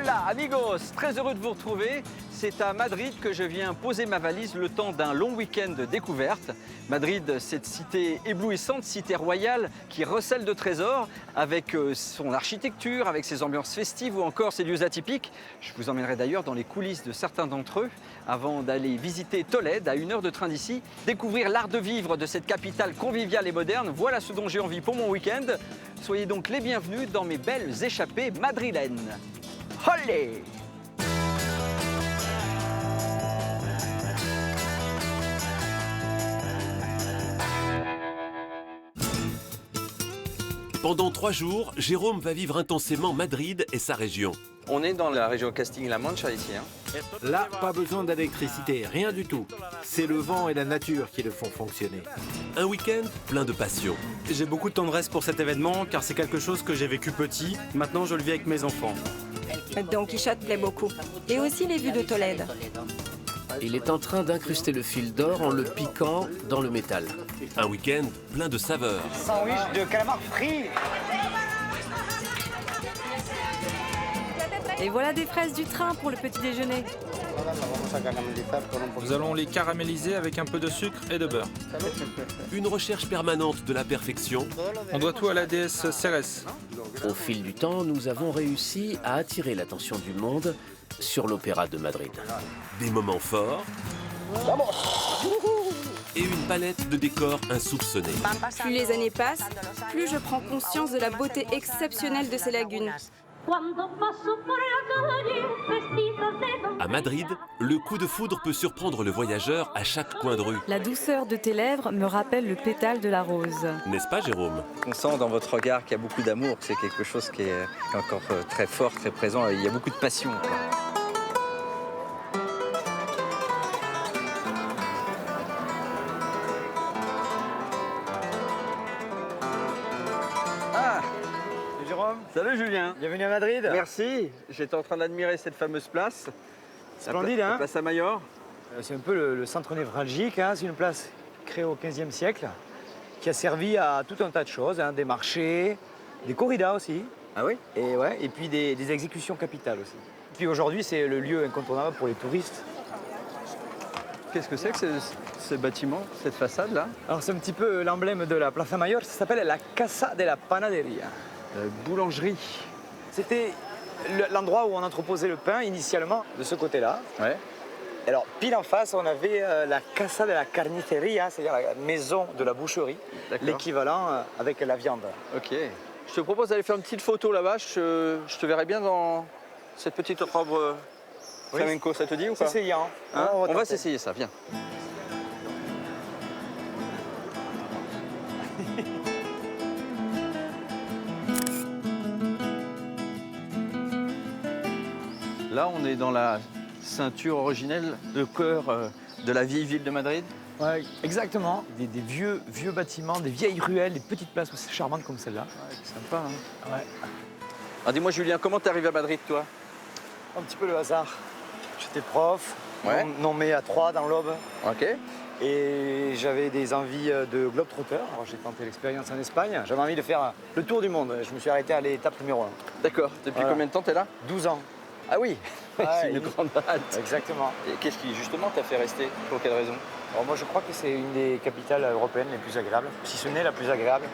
Hola amigos, très heureux de vous retrouver. C'est à Madrid que je viens poser ma valise le temps d'un long week-end de découverte. Madrid, cette cité éblouissante, cité royale qui recèle de trésors avec son architecture, avec ses ambiances festives ou encore ses lieux atypiques. Je vous emmènerai d'ailleurs dans les coulisses de certains d'entre eux avant d'aller visiter Tolède à 1 heure de train d'ici, découvrir l'art de vivre de cette capitale conviviale et moderne. Voilà ce dont j'ai envie pour mon week-end. Soyez donc les bienvenus dans mes belles échappées madrilènes. Olé! Pendant 3 jours, Jérôme va vivre intensément Madrid et sa région. On est dans la région Castille-La Mancha ici. Là, pas besoin d'électricité, rien du tout. C'est le vent et la nature qui le font fonctionner. Un week-end plein de passion. J'ai beaucoup de tendresse pour cet événement car c'est quelque chose que j'ai vécu petit. Maintenant, je le vis avec mes enfants. Don Quichotte plaît beaucoup. Et aussi les vues de Tolède. Il est en train d'incruster le fil d'or en le piquant dans le métal. Un week-end plein de saveurs. Sandwich de calamar frit. Et voilà des fraises du train pour le petit déjeuner. Nous allons les caraméliser avec un peu de sucre et de beurre. Une recherche permanente de la perfection. On doit tout à la déesse Cérès. Au fil du temps, nous avons réussi à attirer l'attention du monde sur l'Opéra de Madrid. Des moments forts. Et une palette de décors insoupçonnés. Plus les années passent, plus je prends conscience de la beauté exceptionnelle de ces lagunes. À Madrid, le coup de foudre peut surprendre le voyageur à chaque coin de rue. La douceur de tes lèvres me rappelle le pétale de la rose. N'est-ce pas, Jérôme? On sent dans votre regard qu'il y a beaucoup d'amour, que c'est quelque chose qui est encore très fort, très présent. Il y a beaucoup de passion. Ah! Jérôme, Salut Julien. bienvenue à Madrid. Merci. J'étais en train d'admirer cette fameuse place. Splendide, La hein? place à Mayor. C'est un peu le centre névralgique, hein? C'est une place créée au XVe siècle qui a servi à tout un tas de choses, hein? Des marchés, des corridas aussi, Ah oui? et puis des exécutions capitales aussi. Puis aujourd'hui, c'est le lieu incontournable pour les touristes. Qu'est-ce que c'est que ce bâtiment, cette façade-là? Alors c'est un petit peu l'emblème de la Plaza Mayor, ça s'appelle la Casa de la Panadería. Boulangerie. C'était l'endroit où on entreposait le pain initialement, de ce côté-là. Ouais. Alors, pile en face, on avait la Casa de la Carnicería, c'est-à-dire la maison de la boucherie, D'accord. l'équivalent avec la viande. Ok. Je te propose d'aller faire une petite photo là-bas. Je te verrai bien dans cette petite robe flamenco. Ça te dit ou pas? C'est essayant. Hein? On va tenter. s'essayer ça, viens. Là, on est dans la ceinture originelle de cœur de la vieille ville de Madrid. Ouais, exactement. Des vieux bâtiments, des vieilles ruelles, des petites places charmantes comme celle-là. Sympa, hein? Ouais. Alors dis-moi Julien, comment t'es arrivé à Madrid toi? Un petit peu le hasard. J'étais prof, Ouais. nommé à Troyes dans l'Aube. Ok. Et j'avais des envies de globe-trotter. Alors j'ai tenté l'expérience en Espagne. J'avais envie de faire le tour du monde. Je me suis arrêté à l'étape numéro 1. D'accord. Depuis Voilà. combien de temps t'es là? 12 ans. Ah oui, Ouais, c'est une grande halte. Exactement. Et qu'est-ce qui justement t'a fait rester? Pour quelle raison? Alors moi je crois que c'est une des capitales européennes les plus agréables, si ce n'est la plus agréable.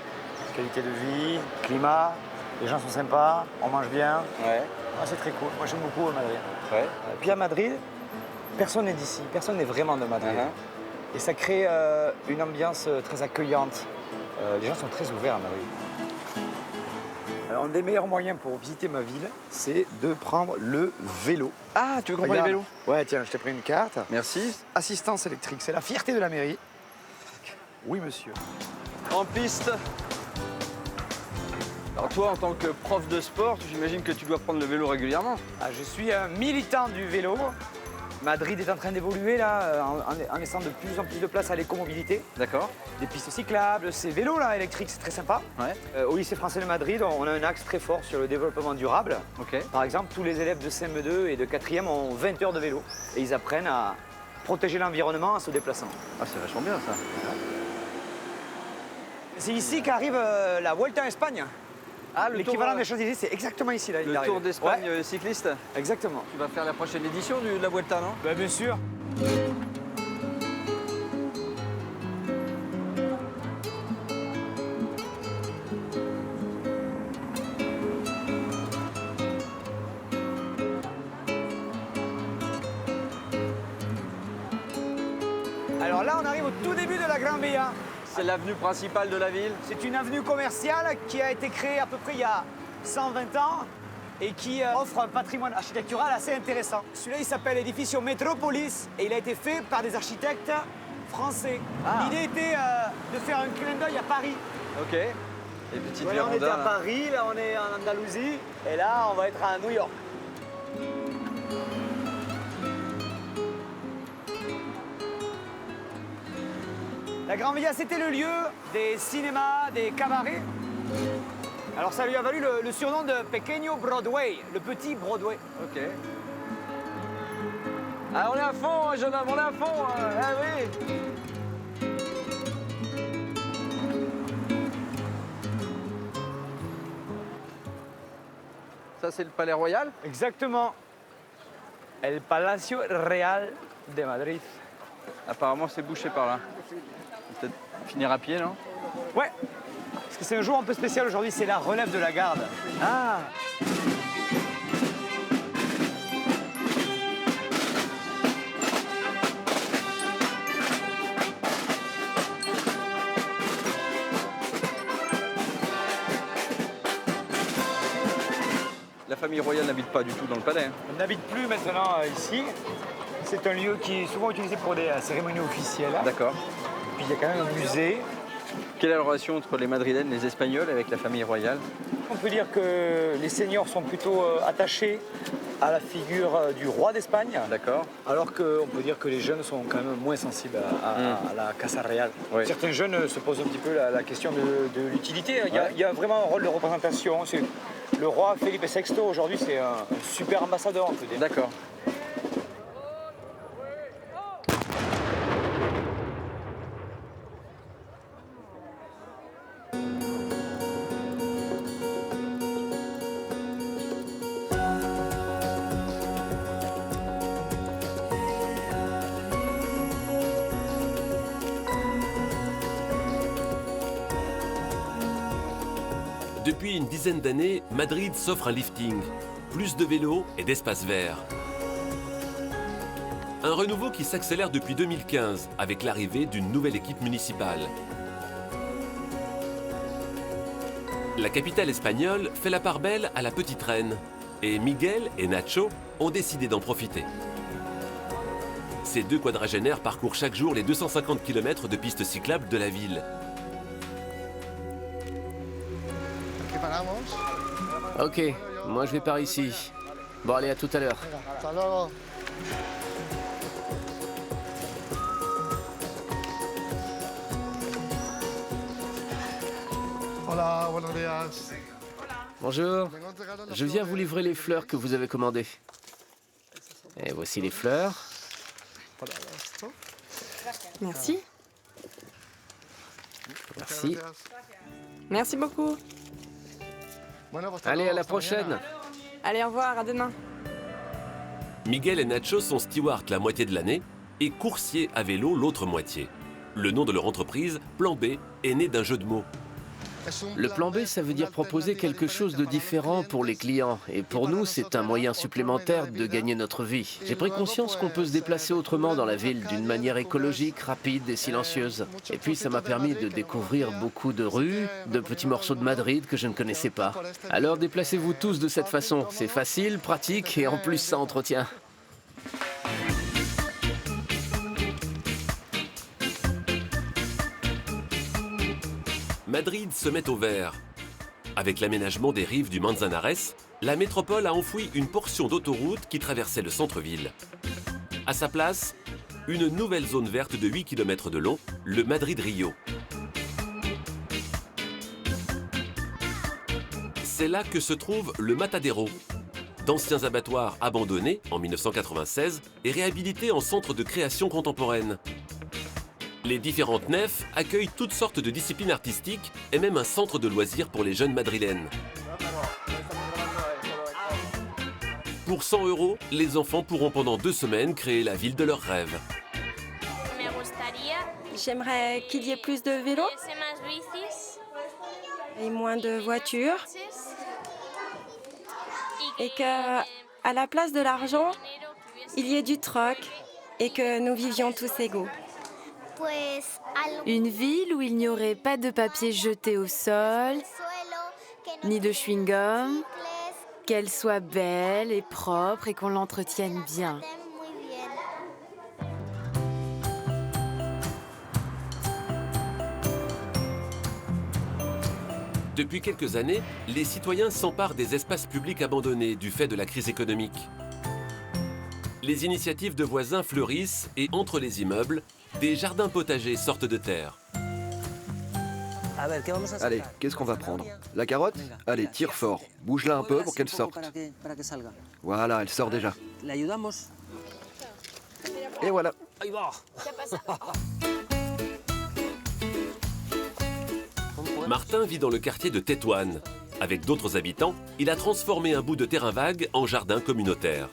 Qualité de vie, climat, les gens sont sympas, on mange bien. Ouais. Ah, c'est très cool, moi j'aime beaucoup Madrid. Ouais. Puis à Madrid, personne n'est d'ici, personne n'est vraiment de Madrid. Et ça crée une ambiance très accueillante. Les gens sont très ouverts à Madrid. Alors un des meilleurs moyens pour visiter ma ville, c'est de prendre le vélo. Ah, tu veux qu'on prenne les Regarde. vélos? Ouais, tiens, je t'ai pris une carte. Merci. Assistance électrique, c'est la fierté de la mairie. Oui, monsieur. En piste. Alors toi, en tant que prof de sport, j'imagine que tu dois prendre le vélo régulièrement. Ah, je suis un militant du vélo. Madrid est en train d'évoluer là, en laissant de plus en plus de place à l'écomobilité. D'accord. Des pistes cyclables, ces vélos là électriques, c'est très sympa. Ouais. Au lycée français de Madrid, on a un axe très fort sur le développement durable. Ok. Par exemple, tous les élèves de CM2 et de 4e ont 20 heures de vélo et ils apprennent à protéger l'environnement en se déplaçant. Ah, c'est vachement bien ça. C'est ici qu'arrive la Vuelta en Espagne. Ah, le l'équivalent tour, des Champs-Élysées, c'est exactement ici. Là, le Tour d'Espagne cycliste. Exactement. Tu vas faire la prochaine édition de la Vuelta, non? Bah, bien sûr. Alors là, on arrive au tout début de la Gran Via. C'est l'avenue principale de la ville. C'est une avenue commerciale qui a été créée à peu près il y a 120 ans et qui offre un patrimoine architectural assez intéressant. Celui-là, il s'appelle Edificio Metropolis et il a été fait par des architectes français. L'idée était de faire un clin d'œil à Paris. Ok. Les petites Voilà, on était vérandas, à là. Paris, là on est en Andalousie et là on va être à New York. La Gran Via, c'était le lieu des cinémas, des cabarets. Alors ça lui a valu le surnom de Pequeño Broadway, le petit Broadway. Ok. Ah, on est à fond, jeune homme, on est à fond. Ah oui. Ça, c'est le Palais Royal. Exactement. El Palacio Real de Madrid. Apparemment, c'est bouché par là. Peut-être finir à pied, non? Ouais, parce que c'est un jour un peu spécial aujourd'hui, c'est la relève de la garde. Ah. La famille royale n'habite pas du tout dans le palais. On n'habite plus maintenant ici. C'est un lieu qui est souvent utilisé pour des cérémonies officielles. D'accord. Puis il y a quand même un musée. Quelle est la relation entre les Madrilènes, les Espagnols avec la famille royale? On peut dire que les seniors sont plutôt attachés à la figure du roi d'Espagne. D'accord. Alors qu'on peut dire que les jeunes sont quand même moins sensibles à la Casa Real. Oui. Certains jeunes se posent un petit peu la question de l'utilité. Il y a vraiment un rôle de représentation. Le roi Felipe VI aujourd'hui, c'est un super ambassadeur, on peut dire. D'accord. Depuis une dizaine d'années, Madrid s'offre un lifting, plus de vélos et d'espaces verts. Un renouveau qui s'accélère depuis 2015 avec l'arrivée d'une nouvelle équipe municipale. La capitale espagnole fait la part belle à la petite reine et Miguel et Nacho ont décidé d'en profiter. Ces deux quadragénaires parcourent chaque jour les 250 km de pistes cyclables de la ville. Ok, moi je vais par ici. Bon allez, à tout à l'heure. Bonjour, je viens vous livrer les fleurs que vous avez commandées. Et voici les fleurs. Merci. Merci. Merci beaucoup. Allez, à la prochaine. Allez, au revoir, à demain. Miguel et Nacho sont stewards la moitié de l'année et coursiers à vélo l'autre moitié. Le nom de leur entreprise, Plan B, est né d'un jeu de mots. Le plan B, ça veut dire proposer quelque chose de différent pour les clients. Et pour nous, c'est un moyen supplémentaire de gagner notre vie. J'ai pris conscience qu'on peut se déplacer autrement dans la ville, d'une manière écologique, rapide et silencieuse. Et puis, ça m'a permis de découvrir beaucoup de rues, de petits morceaux de Madrid que je ne connaissais pas. Alors, déplacez-vous tous de cette façon. C'est facile, pratique et en plus, ça entretient. Madrid se met au vert. Avec l'aménagement des rives du Manzanares, la métropole a enfoui une portion d'autoroute qui traversait le centre-ville. À sa place, une nouvelle zone verte de 8 km de long, le Madrid-Rio. C'est là que se trouve le Matadero, d'anciens abattoirs abandonnés en 1996 et réhabilités en centre de création contemporaine. Les différentes nefs accueillent toutes sortes de disciplines artistiques et même un centre de loisirs pour les jeunes madrilènes. Pour 100 €, les enfants pourront pendant 2 semaines créer la ville de leurs rêves. J'aimerais qu'il y ait plus de vélos et moins de voitures. Et que, à la place de l'argent, il y ait du troc et que nous vivions tous égaux. Une ville où il n'y aurait pas de papier jeté au sol, ni de chewing-gum, qu'elle soit belle et propre et qu'on l'entretienne bien. Depuis quelques années, les citoyens s'emparent des espaces publics abandonnés du fait de la crise économique. Les initiatives de voisins fleurissent et entre les immeubles, des jardins potagers sortent de terre. Allez, qu'est-ce qu'on va prendre? La carotte? Allez, tire fort. Bouge-la un peu pour qu'elle sorte. Voilà, elle sort déjà. Et voilà. Martin vit dans le quartier de Tetuan. Avec d'autres habitants, il a transformé un bout de terrain vague en jardin communautaire.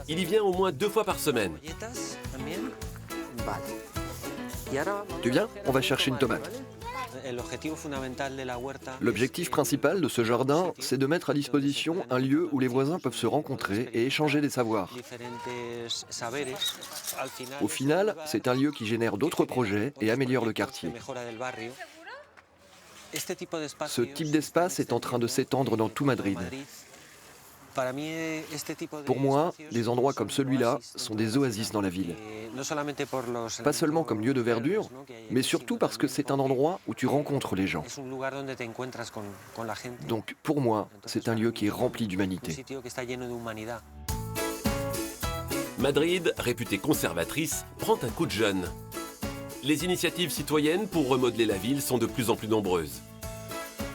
Il y vient au moins 2 fois par semaine. Tu viens? On va chercher une tomate. L'objectif principal de ce jardin, c'est de mettre à disposition un lieu où les voisins peuvent se rencontrer et échanger des savoirs. Au final, c'est un lieu qui génère d'autres projets et améliore le quartier. Ce type d'espace est en train de s'étendre dans tout Madrid. Pour moi, des endroits comme celui-là sont des oasis dans la ville. Pas seulement comme lieu de verdure, mais surtout parce que c'est un endroit où tu rencontres les gens. Donc pour moi, c'est un lieu qui est rempli d'humanité. Madrid, réputée conservatrice, prend un coup de jeune. Les initiatives citoyennes pour remodeler la ville sont de plus en plus nombreuses.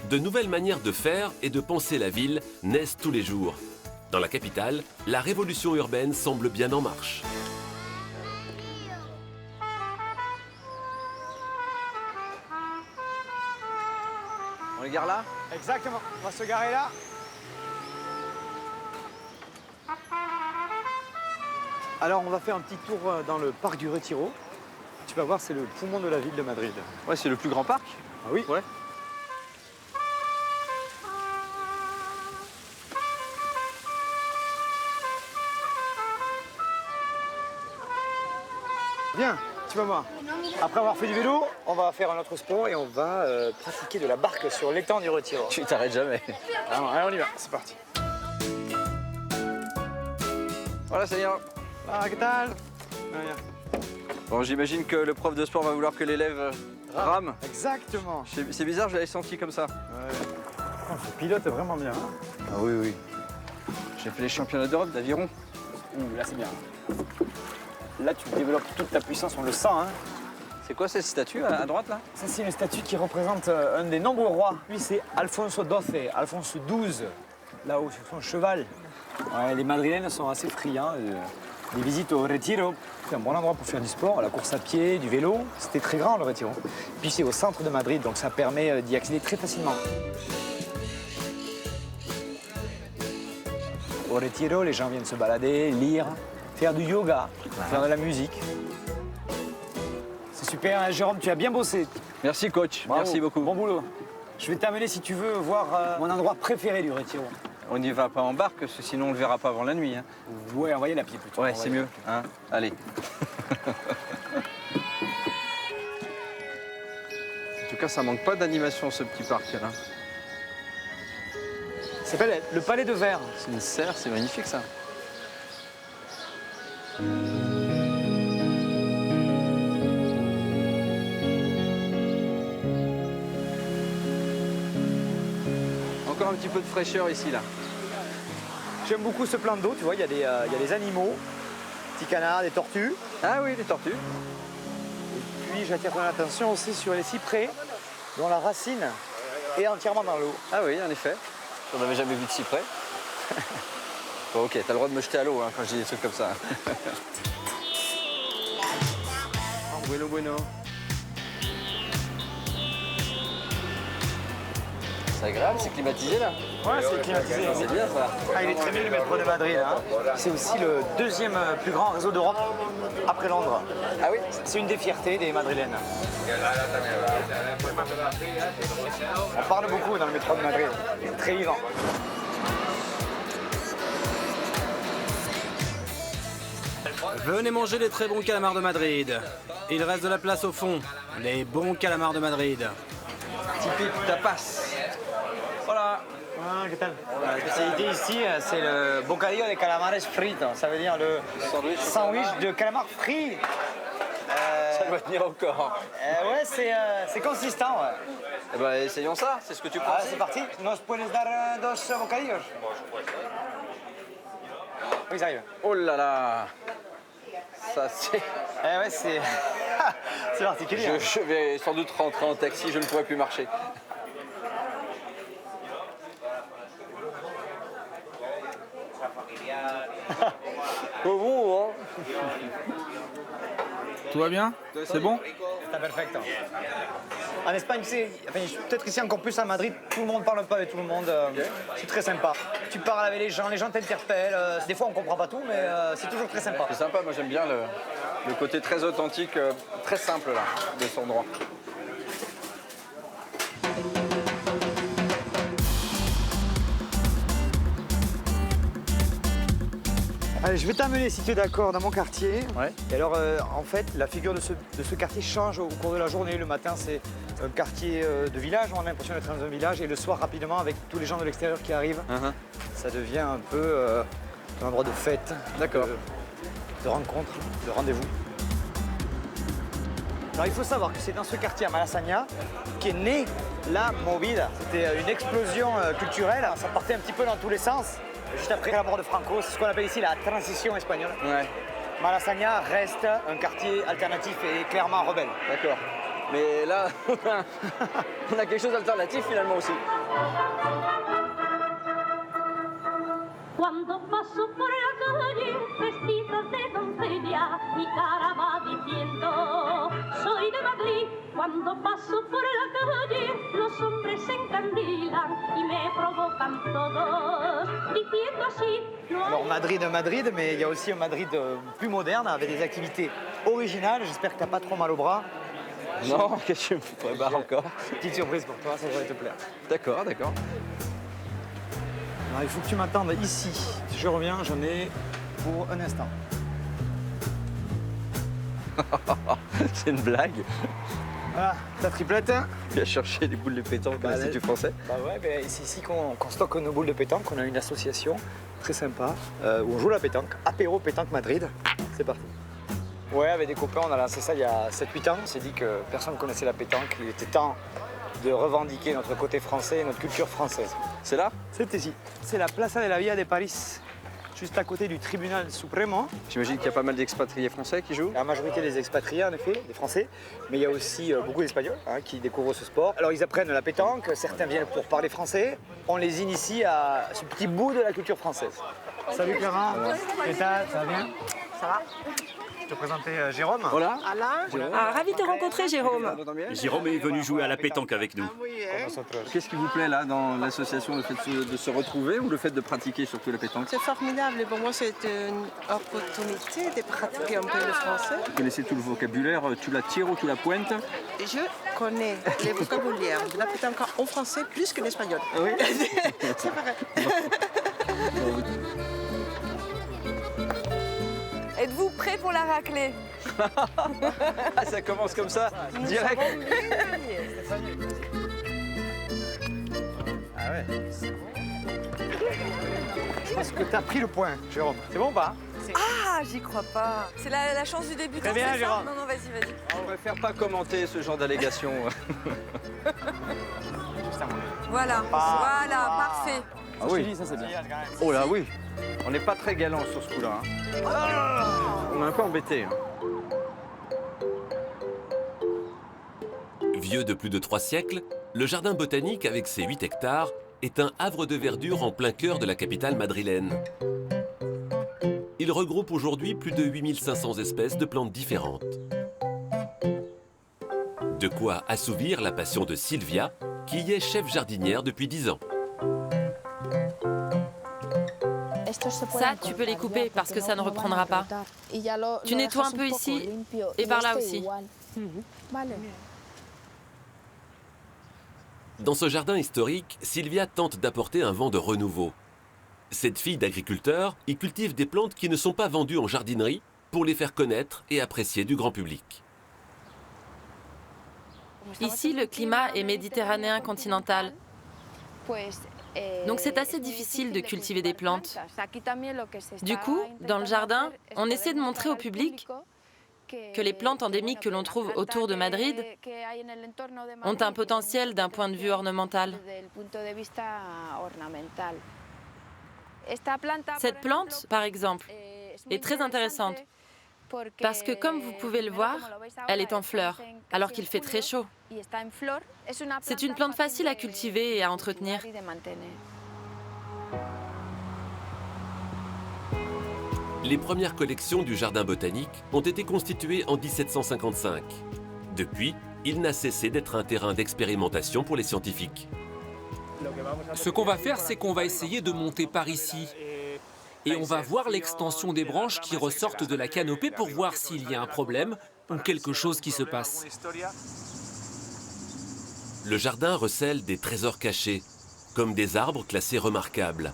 De nouvelles manières de faire et de penser la ville naissent tous les jours. Dans la capitale, la révolution urbaine semble bien en marche. On les gare là? Exactement, on va se garer là. Alors on va faire un petit tour dans le parc du Retiro. Tu vas voir, c'est le poumon de la ville de Madrid. Ouais, c'est le plus grand parc. Ah oui? Ouais. Bien, tu vas voir. Après avoir fait du vélo, on va faire un autre sport et on va pratiquer de la barque sur l'étang du Retiro. Tu t'arrêtes jamais. Alors, allez, on y va, c'est parti. Voilà, Seigneur. Ah, que tal? Bon, j'imagine que le prof de sport va vouloir que l'élève rame. Exactement. C'est bizarre, je l'avais senti comme ça. Ouais. Oh, je pilote vraiment bien. Hein. Ah oui, oui. J'ai fait les championnats d'Europe d'aviron. Là, c'est bien. Là, tu développes toute ta puissance, on le sent. Hein. C'est quoi cette statue à droite, là? Ça, c'est une statue qui représente un des nombreux rois. Lui, c'est Alfonso XII, Alfonso XII, là-haut, sur son cheval. Ouais, les Madrilènes sont assez friands des visites au Retiro. C'est un bon endroit pour faire du sport, la course à pied, du vélo. C'était très grand, le Retiro. Puis, c'est au centre de Madrid, donc ça permet d'y accéder très facilement. Au Retiro, les gens viennent se balader, lire, faire du yoga, faire de la musique. C'est super, hein, Jérôme, tu as bien bossé. Merci, coach. Bravo. Merci beaucoup. Bon boulot. Je vais t'amener, si tu veux, voir mon endroit préféré du Retiro. On n'y va pas en barque, parce que sinon on le verra pas avant la nuit. Hein. Ouais, on va y aller à pied plutôt. Ouais, c'est mieux. Hein. Allez. En tout cas, ça manque pas d'animation, ce petit parc. Là. Ça s'appelle le Palais de Verre. C'est une serre, c'est magnifique, ça. Encore un petit peu de fraîcheur ici, là. J'aime beaucoup ce plan d'eau, tu vois, il y a des animaux, petits canards, des tortues. Ah oui, les tortues. Et puis j'attire ton attention aussi sur les cyprès, dont la racine est entièrement dans l'eau. Ah oui, en effet. On n'avait jamais vu de cyprès. Bon, ok, t'as le droit de me jeter à l'eau hein, quand je dis des trucs comme ça. Ça C'est agréable, c'est climatisé là. Ouais, c'est climatisé. C'est bien ça. Ah, il est très bien le métro de Madrid. Hein. C'est aussi le deuxième plus grand réseau d'Europe après Londres. Ah oui? C'est une des fiertés des Madrilènes. On parle beaucoup dans le métro de Madrid. C'est très vivant. Venez manger les très bons calamars de Madrid. Il reste de la place au fond. Les bons calamars de Madrid. Typique tapas. Voilà. Ah, qu'est-ce que la spécialité ici, c'est le bocadillo de calamares fritos. Ça veut dire le sandwich de calamars frits. Ça doit tenir encore. Ouais, c'est consistant. Ouais. Eh ben, essayons ça, c'est ce que tu penses. Ah, c'est parti. Nos puedes dar dos bocadillos? Oui, ça arrive. Oh là là. Ça c'est... Eh ouais, c'est... c'est particulier. Hein. Je vais sans doute rentrer en taxi, je ne pourrai plus marcher. Oh bon, hein? Tout va bien? C'est bon? C'est perfect. En Espagne, enfin, peut-être ici encore plus à Madrid, tout le monde parle pas avec tout le monde. C'est très sympa. Tu parles avec les gens t'interpellent. Des fois, on comprend pas tout, mais c'est toujours très sympa. C'est sympa, moi j'aime bien le côté très authentique, très simple là, de cet endroit. Allez, je vais t'amener, si tu es d'accord, dans mon quartier. Ouais. Et alors, en fait, la figure de ce quartier change au cours de la journée. Le matin, c'est un quartier de village, on a l'impression d'être dans un village. Et le soir, rapidement, avec tous les gens de l'extérieur qui arrivent, ça devient un peu un endroit de fête. D'accord. De rencontre, de rendez-vous. Alors, il faut savoir que c'est dans ce quartier, à Malasaña, qu'est née la movida. C'était une explosion culturelle. Ça partait un petit peu dans tous les sens. Juste après la mort de Franco, c'est ce qu'on appelle ici la transition espagnole. Ouais. Malasaña reste un quartier alternatif et clairement rebelle. D'accord. Mais là, on a quelque chose d'alternatif finalement aussi. Cuando paso por la calle, vestido de doncella, mi cara va diciendo, soy de Madrid. Cuando paso por la calle, los hombres se encandilan y me provocan todos, diciendo así. Alors Madrid, mais il y a aussi un Madrid plus moderne, avec des activités originales. J'espère que t'as pas trop mal au bras. Non, qu'est-ce que je me prépare encore? Petite surprise pour toi, ça devrait te plaire. D'accord, d'accord. Alors, il faut que tu m'attendes ici. Si je reviens, j'en ai pour un instant. C'est une blague. Voilà, ta triplette. Tu as cherché des boules de pétanque à l'Institut français. Bah ouais, c'est ici qu'on stocke nos boules de pétanque. On a une association très sympa où on joue la pétanque. Apéro Pétanque Madrid. C'est parti. Ouais, avec des copains, on a lancé ça il y a 7-8 ans. On s'est dit que personne ne connaissait la pétanque. Il était temps de revendiquer notre côté français et notre culture française. C'est là? C'est ici. C'est la Plaza de la Villa de Paris, juste à côté du tribunal Supremo. J'imagine qu'il y a pas mal d'expatriés français qui jouent. La majorité des expatriés, en effet, des Français. Mais il y a aussi beaucoup d'Espagnols qui découvrent ce sport. Alors ils apprennent la pétanque, certains viennent pour parler français. On les initie à ce petit bout de la culture française. Salut Clara. Ça va bien? Ça va. Je te présenter Jérôme. Voilà. Alain. Ah, ravi de te rencontrer, Jérôme. Jérôme est venu jouer à la pétanque avec nous. Qu'est-ce qui vous plaît là dans l'association, le fait de se retrouver ou le fait de pratiquer surtout la pétanque? C'est formidable et pour moi c'est une opportunité de pratiquer un peu le français. Vous connaissez tout le vocabulaire, tu la tires ou tu la pointes? Je connais les vocabulaires de la pétanque en français plus que l'espagnol. Oui. C'est vrai. Êtes-vous prêts pour la raclée? Ah, ça commence comme ça, direct. Ah ouais. Je pense que t'as pris le point, Jérôme. C'est bon ou pas? Ah, j'y crois pas. C'est la chance du débutant. Très bien, c'est ça? Jérôme. Non, vas-y. On préfère pas commenter ce genre d'allégations. Voilà, parfait. Ah oui, ça c'est bien. Oh là oui, on n'est pas très galant sur ce coup-là. On est un peu embêté. Vieux de plus de 3 siècles, le jardin botanique avec ses 8 hectares est un havre de verdure en plein cœur de la capitale madrilène. Il regroupe aujourd'hui plus de 8500 espèces de plantes différentes. De quoi assouvir la passion de Sylvia, qui y est chef jardinière depuis 10 ans. Ça, tu peux les couper parce que ça ne reprendra pas. Tu nettoies un peu ici et par là aussi. Dans ce jardin historique, Sylvia tente d'apporter un vent de renouveau. Cette fille d'agriculteur y cultive des plantes qui ne sont pas vendues en jardinerie pour les faire connaître et apprécier du grand public. Ici, le climat est méditerranéen continental. Donc c'est assez difficile de cultiver des plantes. Du coup, dans le jardin, on essaie de montrer au public que les plantes endémiques que l'on trouve autour de Madrid ont un potentiel d'un point de vue ornemental. Cette plante, par exemple, est très intéressante parce que, comme vous pouvez le voir, elle est en fleurs, alors qu'il fait très chaud. C'est une plante facile à cultiver et à entretenir. Les premières collections du jardin botanique ont été constituées en 1755. Depuis, il n'a cessé d'être un terrain d'expérimentation pour les scientifiques. Ce qu'on va faire, c'est qu'on va essayer de monter par ici. Et on va voir l'extension des branches qui ressortent de la canopée pour voir s'il y a un problème ou quelque chose qui se passe. Le jardin recèle des trésors cachés, comme des arbres classés remarquables.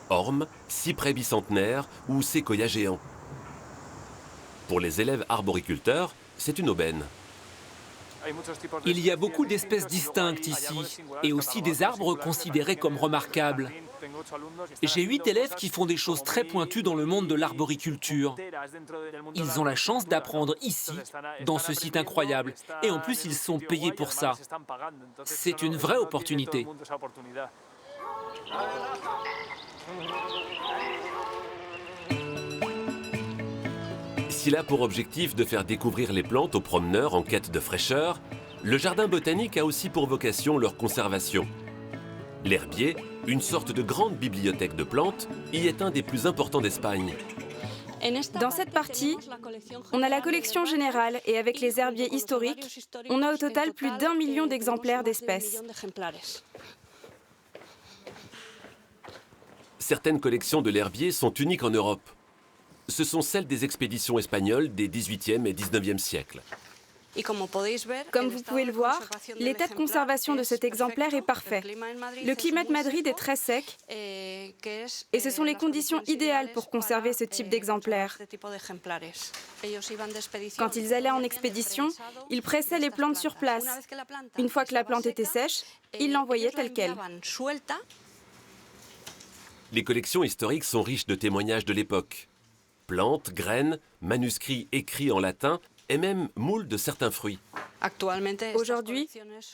Ormes, cyprès bicentenaires ou séquoias géants. Pour les élèves arboriculteurs, c'est une aubaine. Il y a beaucoup d'espèces distinctes ici, et aussi des arbres considérés comme remarquables. J'ai 8 élèves qui font des choses très pointues dans le monde de l'arboriculture. Ils ont la chance d'apprendre ici, dans ce site incroyable, et en plus ils sont payés pour ça. C'est une vraie opportunité. S'il a pour objectif de faire découvrir les plantes aux promeneurs en quête de fraîcheur, le jardin botanique a aussi pour vocation leur conservation. L'herbier, une sorte de grande bibliothèque de plantes, y est un des plus importants d'Espagne. Dans cette partie, on a la collection générale et avec les herbiers historiques, on a au total plus d'1 million d'exemplaires d'espèces. Certaines collections de l'herbier sont uniques en Europe. Ce sont celles des expéditions espagnoles des XVIIIe et XIXe siècles. Comme vous pouvez le voir, l'état de conservation de cet exemplaire est parfait. Le climat de Madrid est très sec et ce sont les conditions idéales pour conserver ce type d'exemplaire. Quand ils allaient en expédition, ils pressaient les plantes sur place. Une fois que la plante était sèche, ils l'envoyaient telle qu'elle. Les collections historiques sont riches de témoignages de l'époque. Plantes, graines, manuscrits écrits en latin et même moules de certains fruits. Aujourd'hui,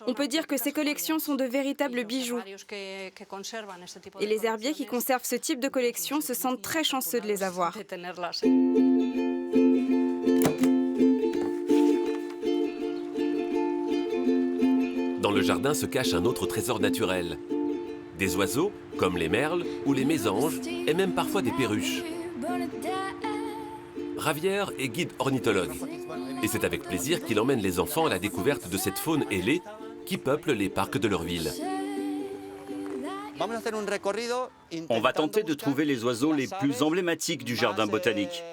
on peut dire que ces collections sont de véritables bijoux. Et les herbiers qui conservent ce type de collection se sentent très chanceux de les avoir. Dans le jardin se cache un autre trésor naturel. Des oiseaux, comme les merles ou les mésanges, et même parfois des perruches. Javier est guide ornithologue. Et c'est avec plaisir qu'il emmène les enfants à la découverte de cette faune ailée qui peuple les parcs de leur ville. On va tenter de trouver les oiseaux les plus emblématiques du jardin botanique.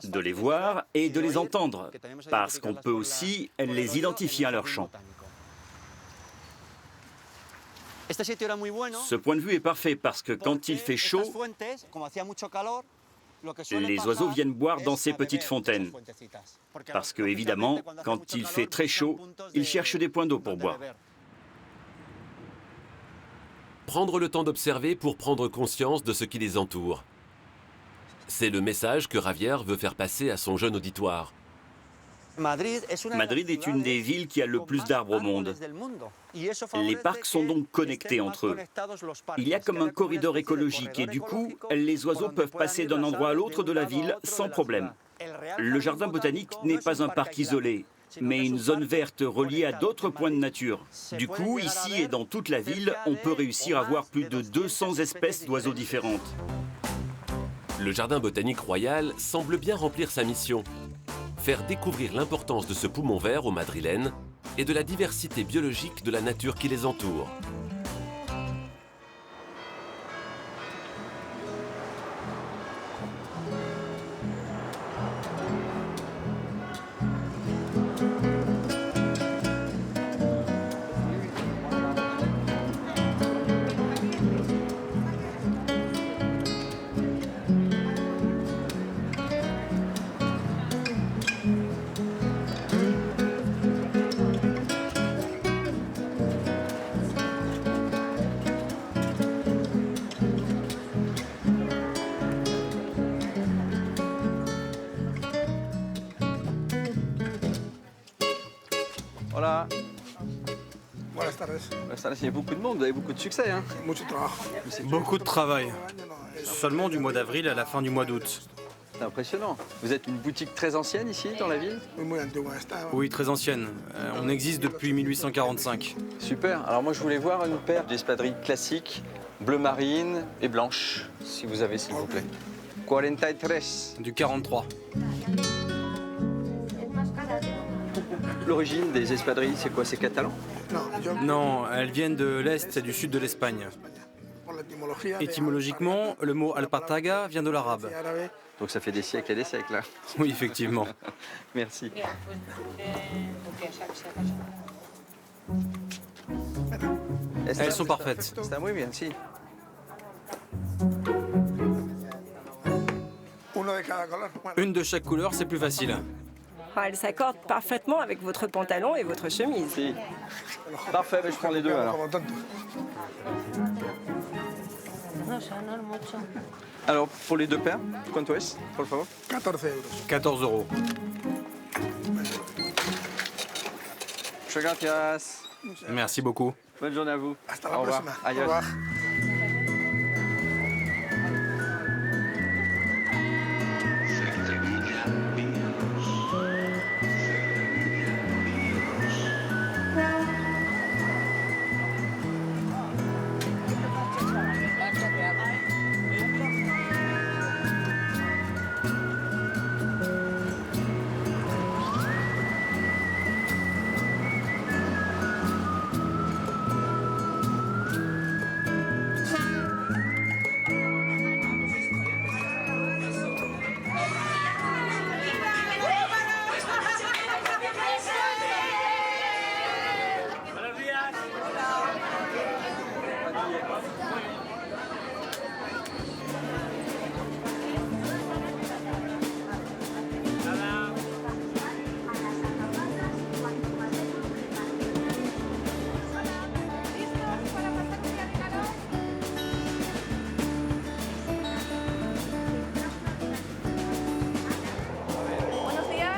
De les voir et de les entendre, parce qu'on peut aussi les identifier à leur chant. Ce point de vue est parfait parce que quand il fait chaud, les oiseaux viennent boire dans ces petites fontaines. Parce que, évidemment, quand il fait très chaud, ils cherchent des points d'eau pour boire. Prendre le temps d'observer pour prendre conscience de ce qui les entoure. C'est le message que Javier veut faire passer à son jeune auditoire. Madrid est une des villes qui a le plus d'arbres au monde. Les parcs sont donc connectés entre eux. Il y a comme un corridor écologique et du coup, les oiseaux peuvent passer d'un endroit à l'autre de la ville sans problème. Le jardin botanique n'est pas un parc isolé, mais une zone verte reliée à d'autres points de nature. Du coup, ici et dans toute la ville, on peut réussir à voir plus de 200 espèces d'oiseaux différentes. Le jardin botanique royal semble bien remplir sa mission. Faire découvrir l'importance de ce poumon vert aux Madrilènes et de la diversité biologique de la nature qui les entoure. Voilà. Buenas tardes. Il y a beaucoup de monde, vous avez beaucoup de succès. Hein. Beaucoup de travail. Seulement du mois d'avril à la fin du mois d'août. C'est impressionnant. Vous êtes une boutique très ancienne ici, dans la ville? Oui, très ancienne. On existe depuis 1845. Super. Alors moi, je voulais voir une paire d'espadrilles classiques, bleu marine et blanche, si vous avez, s'il vous plaît. 43. Du 43. L'origine des espadrilles, c'est quoi? C'est catalan? Non, elles viennent de l'Est et du Sud de l'Espagne. Étymologiquement, le mot alpartaga vient de l'arabe. Donc ça fait des siècles et des siècles, là. Oui, effectivement. Merci. Elles sont parfaites. Está muy bien, sí. Une de chaque couleur, c'est plus facile. Elle s'accorde parfaitement avec votre pantalon et votre chemise. Si. Parfait, mais je prends les deux alors. Alors, pour les deux paires, ¿cuánto es, por favor? 14 euros. 14 euros. Muchas gracias. Merci beaucoup. Bonne journée à vous. Hasta la Au revoir. próxima. Adiós. Au revoir.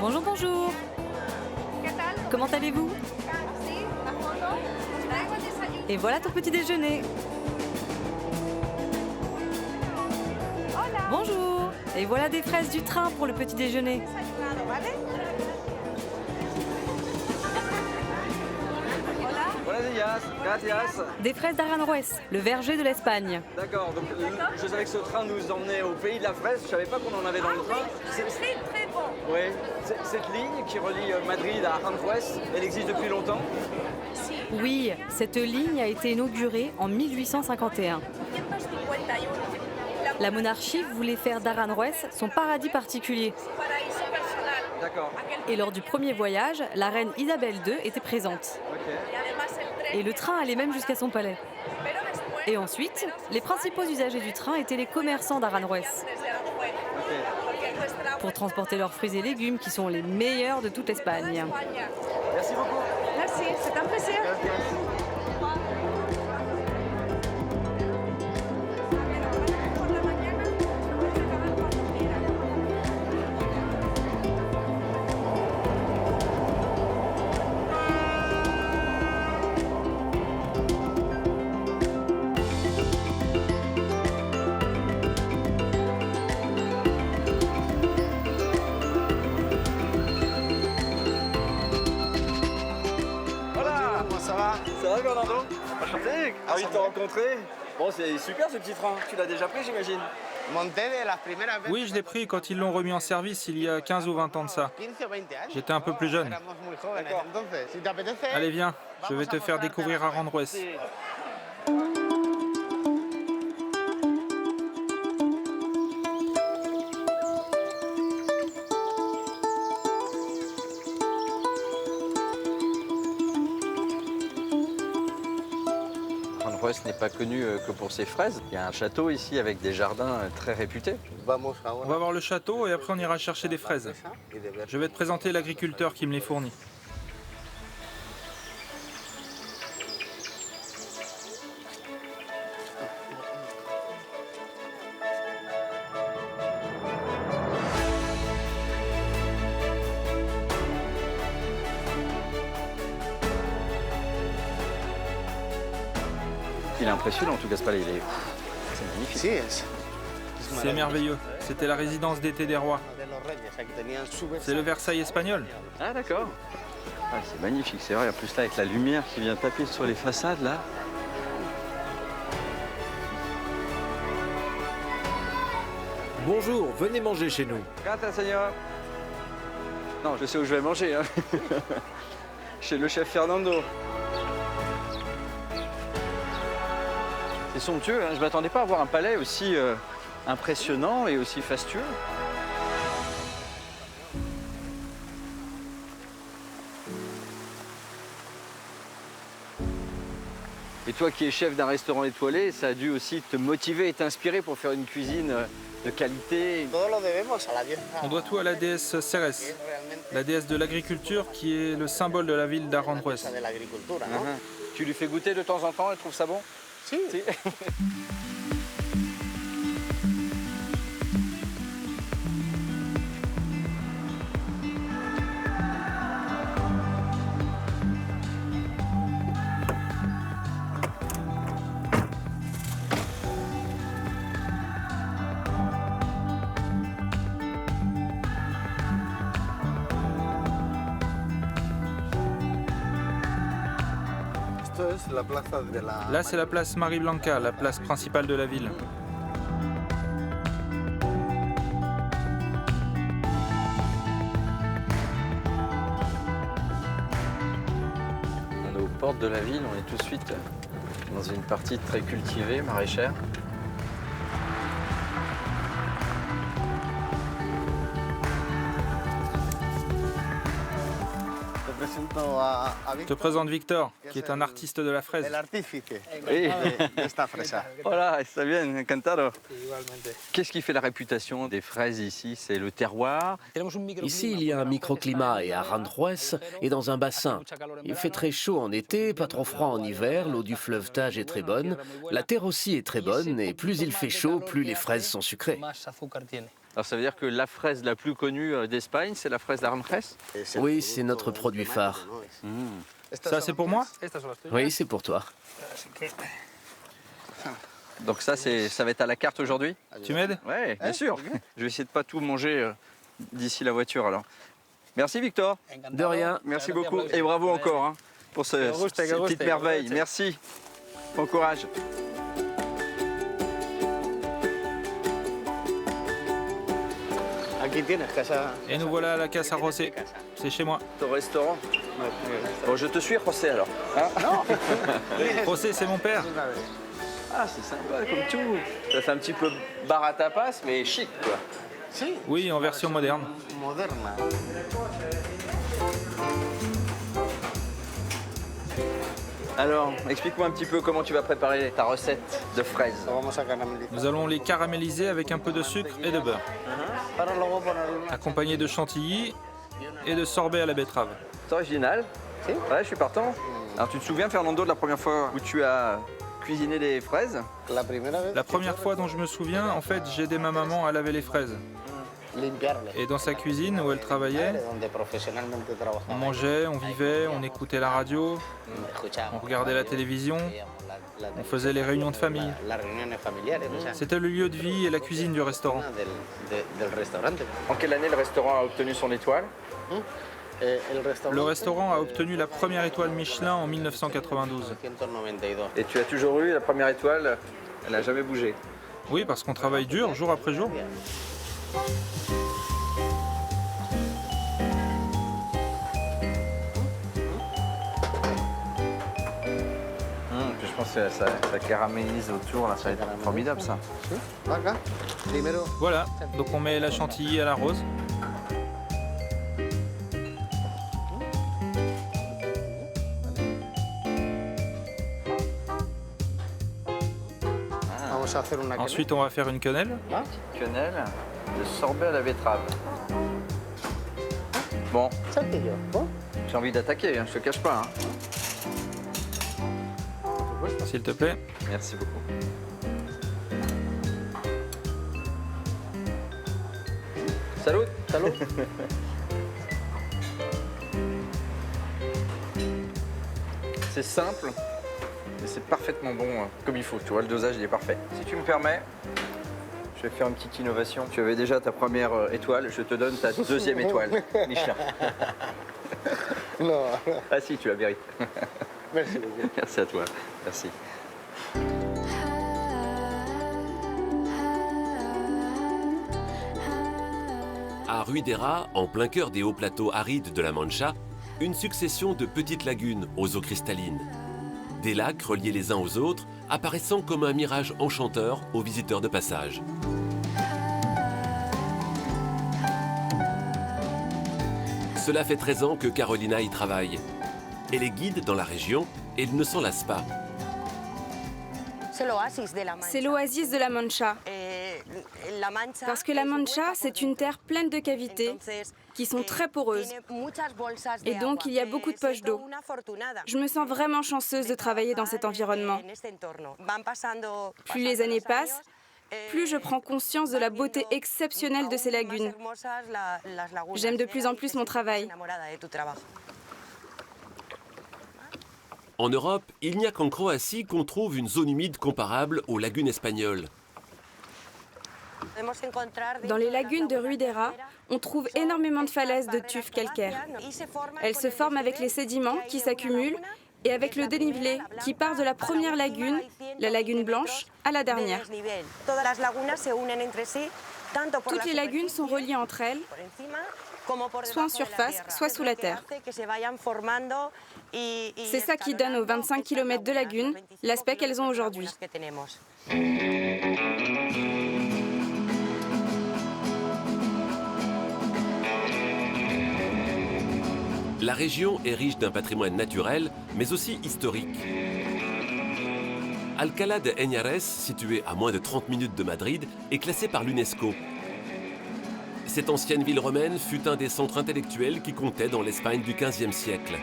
Bonjour, bonjour. Comment allez-vous? Et voilà ton petit déjeuner. Bonjour. Et voilà des fraises du train pour le petit déjeuner. Gracias. Des fraises d'Aranjuez, le verger de l'Espagne. D'accord, donc je savais que ce train nous emmenait au pays de la fraise, je savais pas qu'on en avait dans le train. C'est très bon. Oui, cette ligne qui relie Madrid à Aranjuez, elle existe depuis longtemps? Oui, cette ligne a été inaugurée en 1851. La monarchie voulait faire d'Aranjuez son paradis particulier. D'accord. Et lors du premier voyage, la reine Isabelle II était présente. Et le train allait même jusqu'à son palais. Et ensuite, les principaux usagers du train étaient les commerçants d'Aranjuez. Pour transporter leurs fruits et légumes qui sont les meilleurs de toute l'Espagne. Merci beaucoup. Merci, c'est un plaisir. Ça va Bernardo? Enchanté. Envie de te rencontrer. Bon, c'est super ce petit train. Tu l'as déjà pris, j'imagine? Oui, je l'ai pris quand ils l'ont remis en service il y a 15 ou 20 ans de ça. J'étais un peu plus jeune. Allez, viens, je vais te faire découvrir Aranjuez. Aranjuez n'est pas connu que pour ses fraises. Il y a un château ici avec des jardins très réputés. On va voir le château et après on ira chercher des fraises. Je vais te présenter l'agriculteur qui me les fournit. Il est impressionnant en tout cas, ce palais. C'est magnifique. C'est merveilleux. C'était la résidence d'été des rois. C'est le Versailles espagnol. Ah d'accord. Ah, c'est magnifique, c'est vrai. En plus là, avec la lumière qui vient taper sur les façades là. Bonjour, venez manger chez nous. Gracias, señor. Non, je sais où je vais manger. Hein. Chez le chef Fernando. C'est somptueux, hein. Je ne m'attendais pas à voir un palais aussi impressionnant et aussi fastueux. Et toi qui es chef d'un restaurant étoilé, ça a dû aussi te motiver et t'inspirer pour faire une cuisine de qualité. On doit tout à la déesse Ceres, la déesse de l'agriculture qui est le symbole de la ville d'Aranjuez. Tu lui fais goûter de temps en temps, elle trouve ça bon? Si. Là, c'est la place Marie Blanca, la place principale de la ville. On est aux portes de la ville, on est tout de suite dans une partie très cultivée, maraîchère. Je te présente Victor, qui est un artiste de la fraise. Oui. Voilà, está bien, encantado. Qu'est-ce qui fait la réputation des fraises ici? C'est le terroir. Ici, il y a un microclimat et Aranjuez est dans un bassin. Il fait très chaud en été, pas trop froid en hiver, l'eau du fleuve Tage est très bonne, la terre aussi est très bonne et plus il fait chaud, plus les fraises sont sucrées. Alors ça veut dire que la fraise la plus connue d'Espagne, c'est la fraise d'Aranjuez? Oui, c'est notre produit phare. Ça, c'est pour moi? Oui, c'est pour toi. Donc ça va être à la carte aujourd'hui? Tu m'aides? Oui, bien sûr. Je vais essayer de pas tout manger d'ici la voiture alors. Merci Victor. De rien. Merci beaucoup et bravo encore hein, pour ces petites merveilles. Merci. Bon courage. Et nous voilà à la Casa José. C'est chez moi. Ton restaurant? Bon, je te suis, José, alors. Hein? José, c'est mon père. Ah, c'est sympa, comme tout. Ça fait un petit peu bar à tapas, mais chic, quoi. Oui, en version moderne. Alors, explique-moi un petit peu comment tu vas préparer ta recette de fraises. Nous allons les caraméliser avec un peu de sucre et de beurre, accompagné de chantilly et de sorbet à la betterave. C'est original. Ouais, je suis partant. Alors, tu te souviens, Fernando, de la première fois où tu as cuisiné des fraises? La première fois dont je me souviens, en fait, j'ai aidé ma maman à laver les fraises. Et dans sa cuisine où elle travaillait, on mangeait, on vivait, on écoutait la radio, on regardait la télévision, on faisait les réunions de famille. C'était le lieu de vie et la cuisine du restaurant. En quelle année le restaurant a obtenu son étoile? Le restaurant a obtenu la première étoile Michelin en 1992. Et tu as toujours eu la première étoile, elle n'a jamais bougé? Oui, parce qu'on travaille dur, jour après jour. Puis je pense que ça caramélise autour, là, ça va être formidable ça. Voilà, donc on met la chantilly à la rose. Ensuite, on va faire une quenelle. Quenelle de sorbet à la betterave. Bon, j'ai envie d'attaquer, hein, je te cache pas. Hein. S'il te plaît. Merci beaucoup. Salut, salut. C'est simple, mais c'est parfaitement bon, comme il faut. Tu vois, le dosage, il est parfait. Si tu me permets, je vais faire une petite innovation. Tu avais déjà ta première étoile, je te donne ta deuxième étoile, Michelin. Non. Ah si, tu la mérites. Merci beaucoup. Merci à toi. Merci. À Ruidera, en plein cœur des hauts plateaux arides de la Mancha, une succession de petites lagunes aux eaux cristallines. Des lacs reliés les uns aux autres, apparaissant comme un mirage enchanteur aux visiteurs de passage. Cela fait 13 ans que Carolina y travaille. Elle est guide dans la région et elle ne s'en lasse pas. C'est l'oasis de la Mancha. Parce que la Mancha, c'est une terre pleine de cavités qui sont très poreuses. Et donc, il y a beaucoup de poches d'eau. Je me sens vraiment chanceuse de travailler dans cet environnement. Plus les années passent, plus je prends conscience de la beauté exceptionnelle de ces lagunes. J'aime de plus en plus mon travail. En Europe, il n'y a qu'en Croatie qu'on trouve une zone humide comparable aux lagunes espagnoles. Dans les lagunes de Ruidera, on trouve énormément de falaises de tuf calcaire. Elles se forment avec les sédiments qui s'accumulent et avec le dénivelé qui part de la première lagune, la lagune blanche, à la dernière. Toutes les lagunes sont reliées entre elles, soit en surface, soit sous la terre. C'est ça qui donne aux 25 km de lagunes l'aspect qu'elles ont aujourd'hui. La région est riche d'un patrimoine naturel, mais aussi historique. Alcalá de Henares, située à moins de 30 minutes de Madrid, est classée par l'UNESCO. Cette ancienne ville romaine fut un des centres intellectuels qui comptait dans l'Espagne du XVe siècle.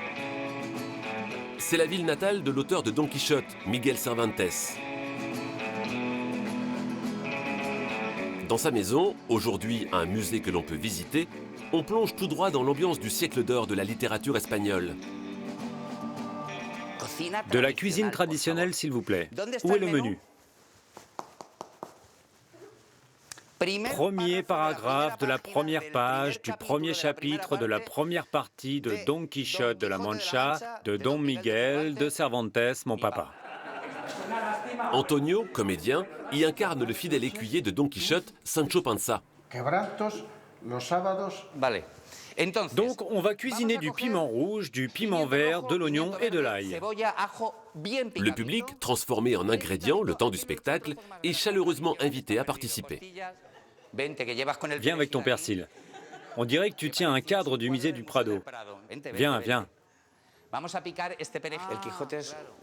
C'est la ville natale de l'auteur de Don Quichotte, Miguel Cervantes. Dans sa maison, aujourd'hui un musée que l'on peut visiter, on plonge tout droit dans l'ambiance du siècle d'or de la littérature espagnole. De la cuisine traditionnelle, s'il vous plaît. Où est le menu? Premier paragraphe de la première page du premier chapitre de la première partie de Don Quichotte de la Mancha de Don Miguel de Cervantes, mon papa. Antonio, comédien, y incarne le fidèle écuyer de Don Quichotte, Sancho Panza. Donc on va cuisiner du piment rouge, du piment vert, de l'oignon et de l'ail. Le public, transformé en ingrédients le temps du spectacle, est chaleureusement invité à participer. Viens avec ton persil. On dirait que tu tiens un cadre du musée du Prado. Viens, viens.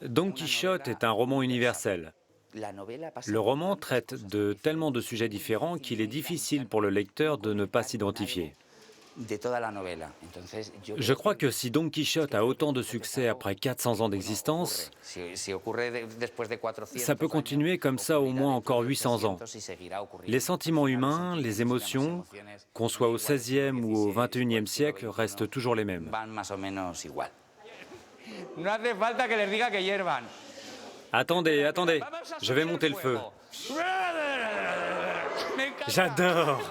Don Quichotte est un roman universel. Le roman traite de tellement de sujets différents qu'il est difficile pour le lecteur de ne pas s'identifier. Je crois que si Don Quichotte a autant de succès après 400 ans d'existence, ça peut continuer comme ça au moins encore 800 ans. Les sentiments humains, les émotions, qu'on soit au XVIe ou au XXIe siècle, restent toujours les mêmes. Attendez, attendez, je vais monter le feu. J'adore!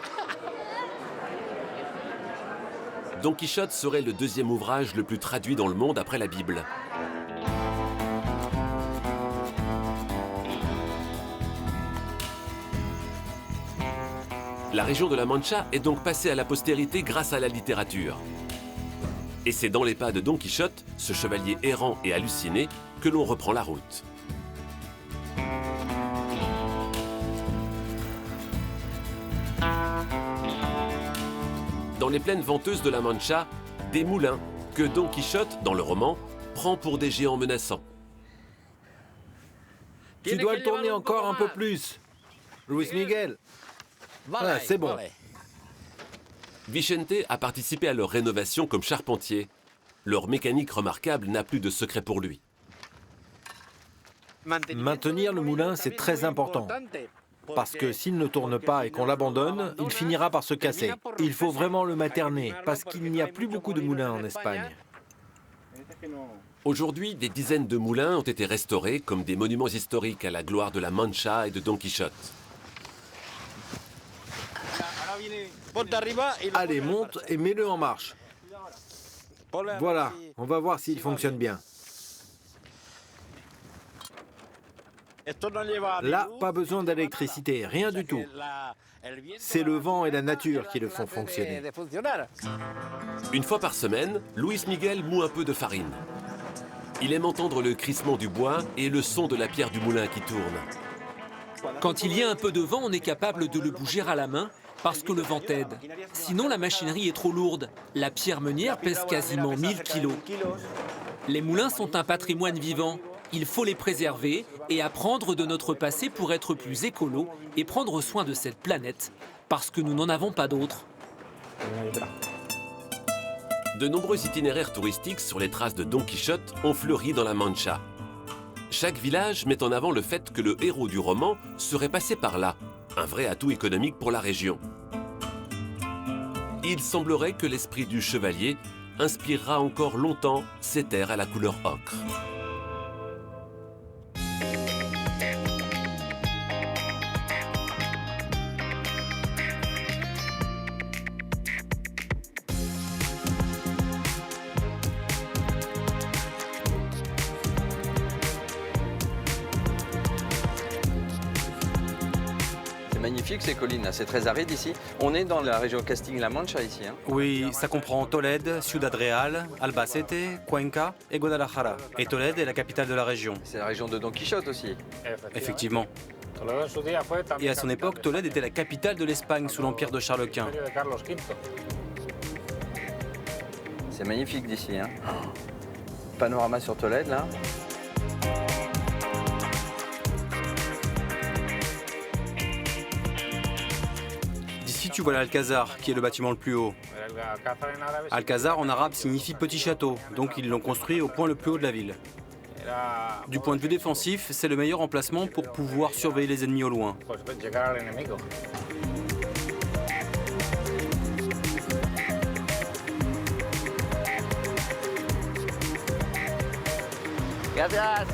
Don Quichotte serait le deuxième ouvrage le plus traduit dans le monde après la Bible. La région de la Mancha est donc passée à la postérité grâce à la littérature. Et c'est dans les pas de Don Quichotte, ce chevalier errant et halluciné, que l'on reprend la route. Dans les plaines venteuses de la Mancha, des moulins que Don Quichotte, dans le roman, prend pour des géants menaçants. Tu dois le tourner encore un peu plus. Luis Miguel. Voilà, c'est bon. Vicente a participé à leur rénovation comme charpentier. Leur mécanique remarquable n'a plus de secret pour lui. Maintenir le moulin, c'est très important. Parce que s'il ne tourne pas et qu'on l'abandonne, il finira par se casser. Il faut vraiment le materner, parce qu'il n'y a plus beaucoup de moulins en Espagne. Aujourd'hui, des dizaines de moulins ont été restaurés comme des monuments historiques à la gloire de la Mancha et de Don Quichotte. Allez, monte et mets-le en marche. Voilà, on va voir s'il fonctionne bien. Là, pas besoin d'électricité, rien du tout. C'est le vent et la nature qui le font fonctionner. Une fois par semaine, Luis Miguel moud un peu de farine. Il aime entendre le crissement du bois et le son de la pierre du moulin qui tourne. Quand il y a un peu de vent, on est capable de le bouger à la main parce que le vent aide. Sinon, la machinerie est trop lourde. La pierre meunière pèse quasiment 1000 kilos. Les moulins sont un patrimoine vivant. Il faut les préserver et apprendre de notre passé pour être plus écolo et prendre soin de cette planète, parce que nous n'en avons pas d'autre. De nombreux itinéraires touristiques sur les traces de Don Quichotte ont fleuri dans la Mancha. Chaque village met en avant le fait que le héros du roman serait passé par là, un vrai atout économique pour la région. Il semblerait que l'esprit du chevalier inspirera encore longtemps ces terres à la couleur ocre. Magnifique ces collines, c'est très aride ici. On est dans la région Castille-La Mancha ici. Hein. Oui, ça comprend Tolède, Ciudad Real, Albacete, Cuenca et Guadalajara. Et Tolède est la capitale de la région. C'est la région de Don Quichotte aussi. Effectivement. Et à son époque, Tolède était la capitale de l'Espagne sous l'empire de Charles Quint. C'est magnifique d'ici. Hein. Panorama sur Tolède là. Tu vois l'Alcazar, qui est le bâtiment le plus haut. Alcazar en arabe signifie petit château, donc ils l'ont construit au point le plus haut de la ville. Du point de vue défensif, c'est le meilleur emplacement pour pouvoir surveiller les ennemis au loin. Gracias.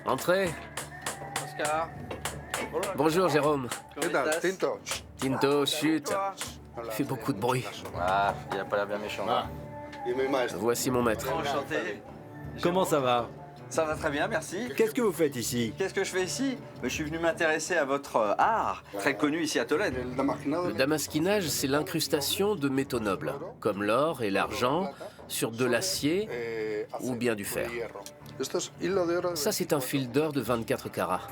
Entrez. Oscar. Bonjour Jérôme. Tinto. Tinto, chut. Il fait beaucoup de bruit. Ah, il a pas l'air bien méchant. Voici mon maître. Enchanté. Comment ça va? Ça va très bien, merci. Qu'est-ce que vous faites ici? Qu'est-ce que je fais ici? Je suis venu m'intéresser à votre art, très connu ici à Tolède. Le damasquinage, c'est l'incrustation de métaux nobles, comme l'or et l'argent, sur de l'acier ou bien du fer. Ça, c'est un fil d'or de 24 carats.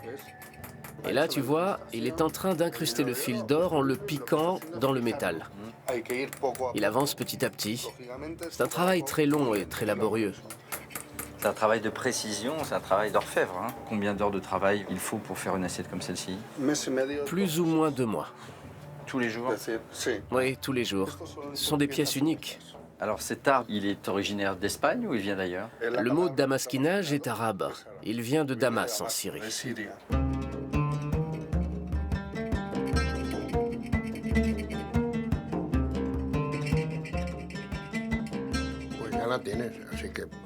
Et là, tu vois, il est en train d'incruster le fil d'or en le piquant dans le métal. Il avance petit à petit. C'est un travail très long et très laborieux. C'est un travail de précision, c'est un travail d'orfèvre. Hein. Combien d'heures de travail il faut pour faire une assiette comme celle-ci? Plus ou moins 2 mois. Tous les jours? Oui, tous les jours. Ce sont des pièces uniques. Alors cet art, il est originaire d'Espagne ou il vient d'ailleurs? Le mot damasquinage est arabe. Il vient de Damas en Syrie.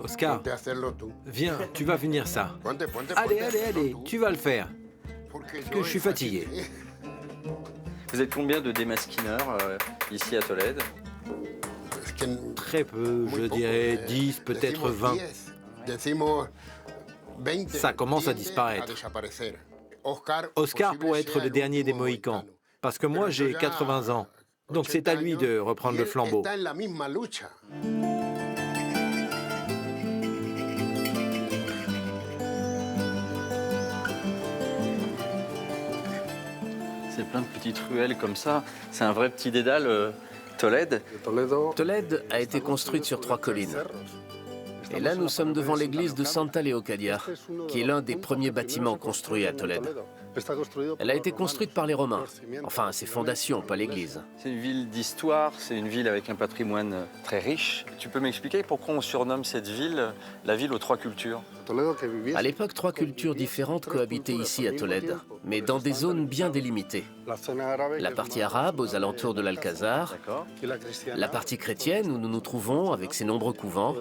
Oscar, viens, tu vas finir ça. Allez, tu vas le faire. Parce que je suis fatigué. Vous êtes combien de démasquineurs ici à Tolède? Très peu, je dirais 10, peut-être 20. Ça commence à disparaître. Oscar pourrait être le dernier des Mohicans, parce que moi j'ai 80 ans. Donc c'est à lui de reprendre le flambeau. C'est plein de petites ruelles comme ça. C'est un vrai petit dédale, Tolède. Tolède a été construite sur 3 collines. Et là, nous sommes devant l'église de Santa Leocadia, qui est l'un des premiers bâtiments construits à Tolède. Elle a été construite par les Romains. Enfin, ses fondations, pas l'église. C'est une ville d'histoire, c'est une ville avec un patrimoine très riche. Tu peux m'expliquer pourquoi on surnomme cette ville la ville aux 3 cultures? À l'époque, 3 cultures différentes cohabitaient ici à Tolède, mais dans des zones bien délimitées. La partie arabe aux alentours de l'Alcazar, la partie chrétienne où nous nous trouvons avec ses nombreux couvents,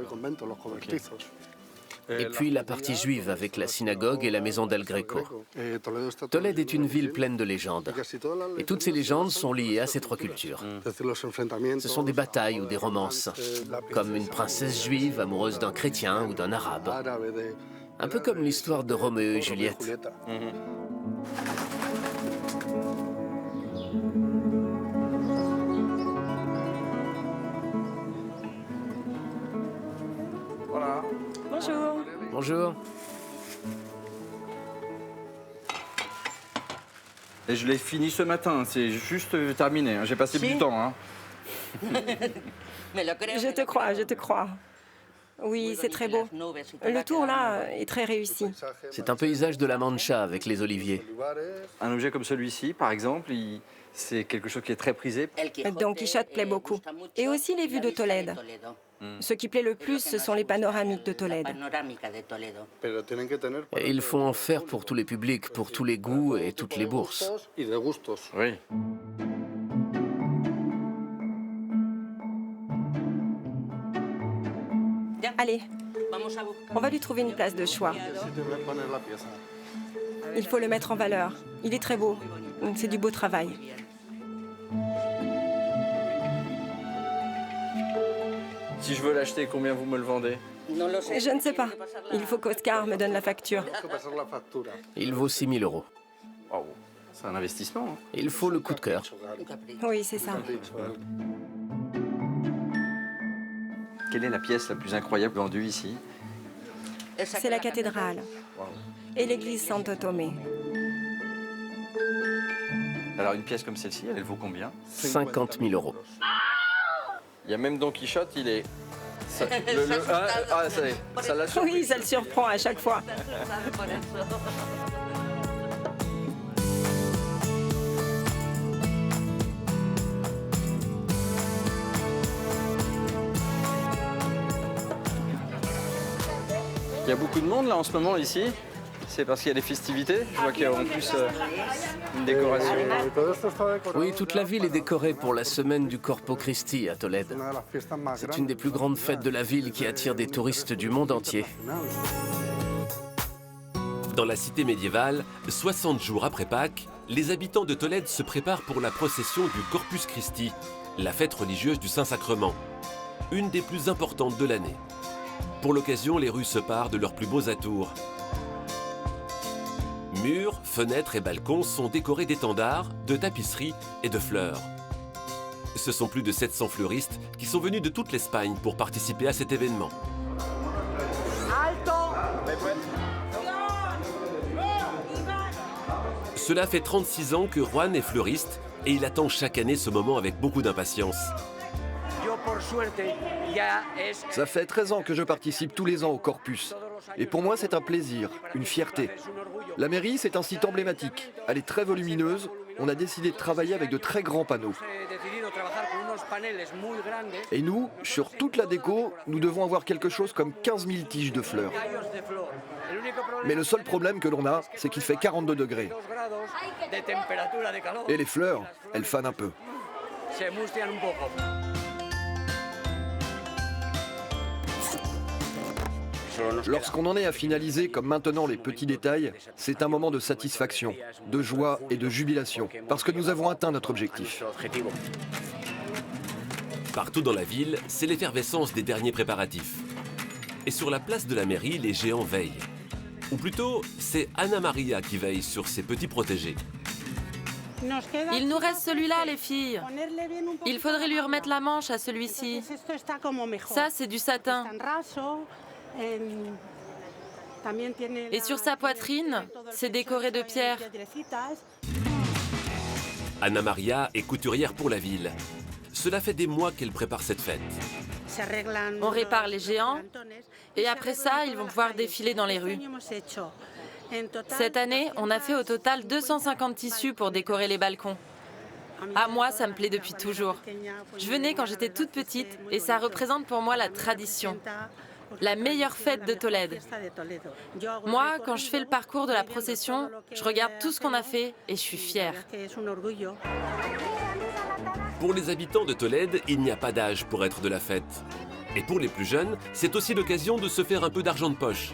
et puis la partie juive avec la synagogue et la maison d'El Greco. Tolède est une ville pleine de légendes. Et toutes ces légendes sont liées à ces 3 cultures. Ce sont des batailles ou des romances, comme une princesse juive amoureuse d'un chrétien ou d'un arabe. Un peu comme l'histoire de Roméo et Juliette. Voilà. Bonjour. Bonjour. Et je l'ai fini ce matin, c'est juste terminé. J'ai passé du temps. Hein. Je te crois, je te crois. Oui, c'est très beau. Le tour, là, est très réussi. C'est un paysage de la Mancha avec les oliviers. Un objet comme celui-ci, par exemple, c'est quelque chose qui est très prisé. Don Quichotte plaît beaucoup. Et aussi les vues de Tolède. Ce qui plaît le plus, ce sont les panoramiques de Tolède. Et il faut en faire pour tous les publics, pour tous les goûts et toutes les bourses. Oui. Allez, on va lui trouver une place de choix. Il faut le mettre en valeur. Il est très beau. C'est du beau travail. Si je veux l'acheter, combien vous me le vendez? Je ne sais pas. Il faut qu'Oscar me donne la facture. Il vaut 6 000 €. Wow. C'est un investissement. Hein. Il faut le coup de cœur. Oui, c'est ça. Quelle est la pièce la plus incroyable vendue ici? C'est la cathédrale. Wow. Et l'église Santo Tomé. Alors une pièce comme celle-ci, elle vaut combien? 50 000 €. Il y a même Don Quichotte, il est... Ça, ça l'a surpris. Oui, ça le surprend à chaque fois. Il y a beaucoup de monde là en ce moment ici. C'est parce qu'il y a des festivités. Je vois qu'il y a en plus une décoration. Oui, toute la ville est décorée pour la semaine du Corpus Christi à Tolède. C'est une des plus grandes fêtes de la ville qui attire des touristes du monde entier. Dans la cité médiévale, 60 jours après Pâques, les habitants de Tolède se préparent pour la procession du Corpus Christi, la fête religieuse du Saint-Sacrement, une des plus importantes de l'année. Pour l'occasion, les rues se parent de leurs plus beaux atours. Murs, fenêtres et balcons sont décorés d'étendards, de tapisseries et de fleurs. Ce sont plus de 700 fleuristes qui sont venus de toute l'Espagne pour participer à cet événement. Cela fait 36 ans que Juan est fleuriste et il attend chaque année ce moment avec beaucoup d'impatience. Ça fait 13 ans que je participe tous les ans au Corpus. Et pour moi, c'est un plaisir, une fierté. La mairie, c'est un site emblématique. Elle est très volumineuse. On a décidé de travailler avec de très grands panneaux. Et nous, sur toute la déco, nous devons avoir quelque chose comme 15 000 tiges de fleurs. Mais le seul problème que l'on a, c'est qu'il fait 42 degrés. Et les fleurs, elles fanent un peu. Lorsqu'on en est à finaliser comme maintenant les petits détails, c'est un moment de satisfaction, de joie et de jubilation, parce que nous avons atteint notre objectif. Partout dans la ville, c'est l'effervescence des derniers préparatifs. Et sur la place de la mairie, les géants veillent. Ou plutôt, c'est Anna Maria qui veille sur ses petits protégés. Il nous reste celui-là, les filles. Il faudrait lui remettre la manche à celui-ci. Ça, c'est du satin. Et sur sa poitrine, c'est décoré de pierres. Anna Maria est couturière pour la ville. Cela fait des mois qu'elle prépare cette fête. On répare les géants et après ça, ils vont pouvoir défiler dans les rues. Cette année, on a fait au total 250 tissus pour décorer les balcons. Ah, moi, ça me plaît depuis toujours. Je venais quand j'étais toute petite et ça représente pour moi la tradition. La meilleure fête de Tolède. Moi, quand je fais le parcours de la procession, je regarde tout ce qu'on a fait et je suis fière. Pour les habitants de Tolède, il n'y a pas d'âge pour être de la fête. Et pour les plus jeunes, c'est aussi l'occasion de se faire un peu d'argent de poche.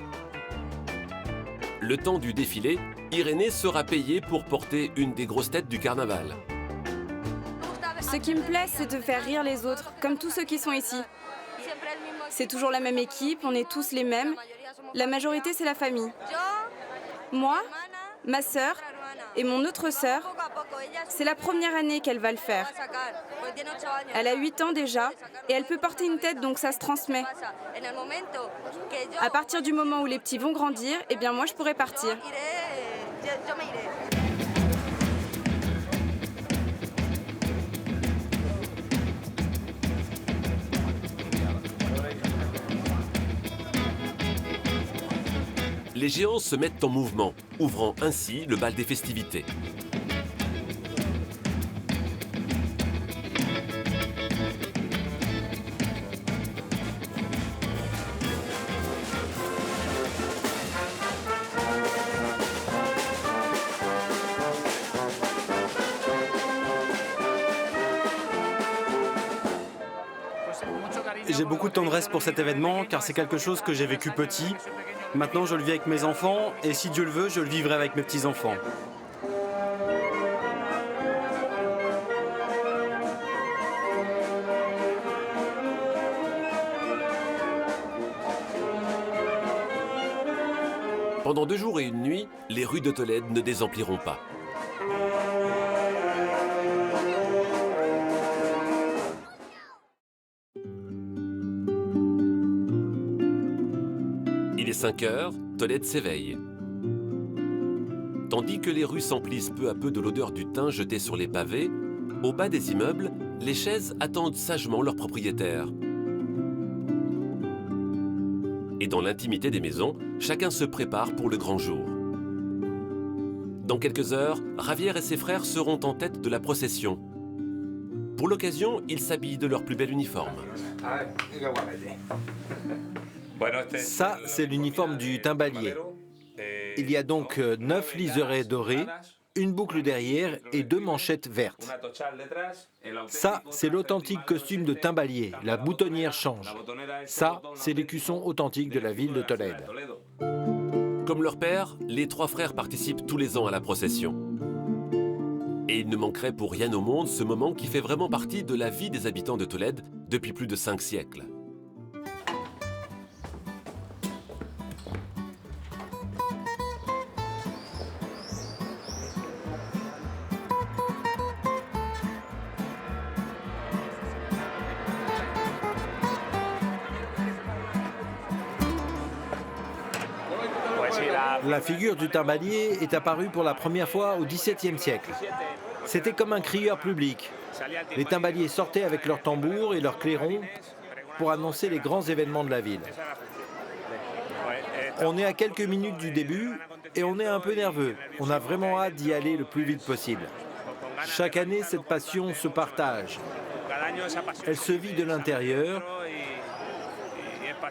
Le temps du défilé, Irénée sera payée pour porter une des grosses têtes du carnaval. Ce qui me plaît, c'est de faire rire les autres, comme tous ceux qui sont ici. C'est toujours la même équipe, on est tous les mêmes. La majorité, c'est la famille. Moi, ma sœur et mon autre sœur, c'est la première année qu'elle va le faire. Elle a 8 ans déjà et elle peut porter une tête, donc ça se transmet. À partir du moment où les petits vont grandir, eh bien moi, je pourrai partir. Les géants se mettent en mouvement, ouvrant ainsi le bal des festivités. J'ai beaucoup de tendresse pour cet événement car c'est quelque chose que j'ai vécu petit. Maintenant, je le vis avec mes enfants et si Dieu le veut, je le vivrai avec mes petits-enfants. Pendant 2 jours et une nuit, les rues de Tolède ne désempliront pas. Il est 5 heures, Tolède s'éveille. Tandis que les rues s'emplissent peu à peu de l'odeur du thym jeté sur les pavés, au bas des immeubles, les chaises attendent sagement leurs propriétaires. Et dans l'intimité des maisons, chacun se prépare pour le grand jour. Dans quelques heures, Javier et ses frères seront en tête de la procession. Pour l'occasion, ils s'habillent de leur plus bel uniforme. Ça, c'est l'uniforme du timbalier. Il y a donc 9 liserés dorés, une boucle derrière et 2 manchettes vertes. Ça, c'est l'authentique costume de timbalier, la boutonnière change. Ça, c'est l'écusson authentique de la ville de Tolède. Comme leur père, les 3 frères participent tous les ans à la procession. Et il ne manquerait pour rien au monde ce moment qui fait vraiment partie de la vie des habitants de Tolède depuis plus de 5 siècles. La figure du timbalier est apparue pour la première fois au XVIIe siècle. C'était comme un crieur public. Les timbaliers sortaient avec leurs tambours et leurs clairons pour annoncer les grands événements de la ville. On est à quelques minutes du début et on est un peu nerveux. On a vraiment hâte d'y aller le plus vite possible. Chaque année, cette passion se partage. Elle se vit de l'intérieur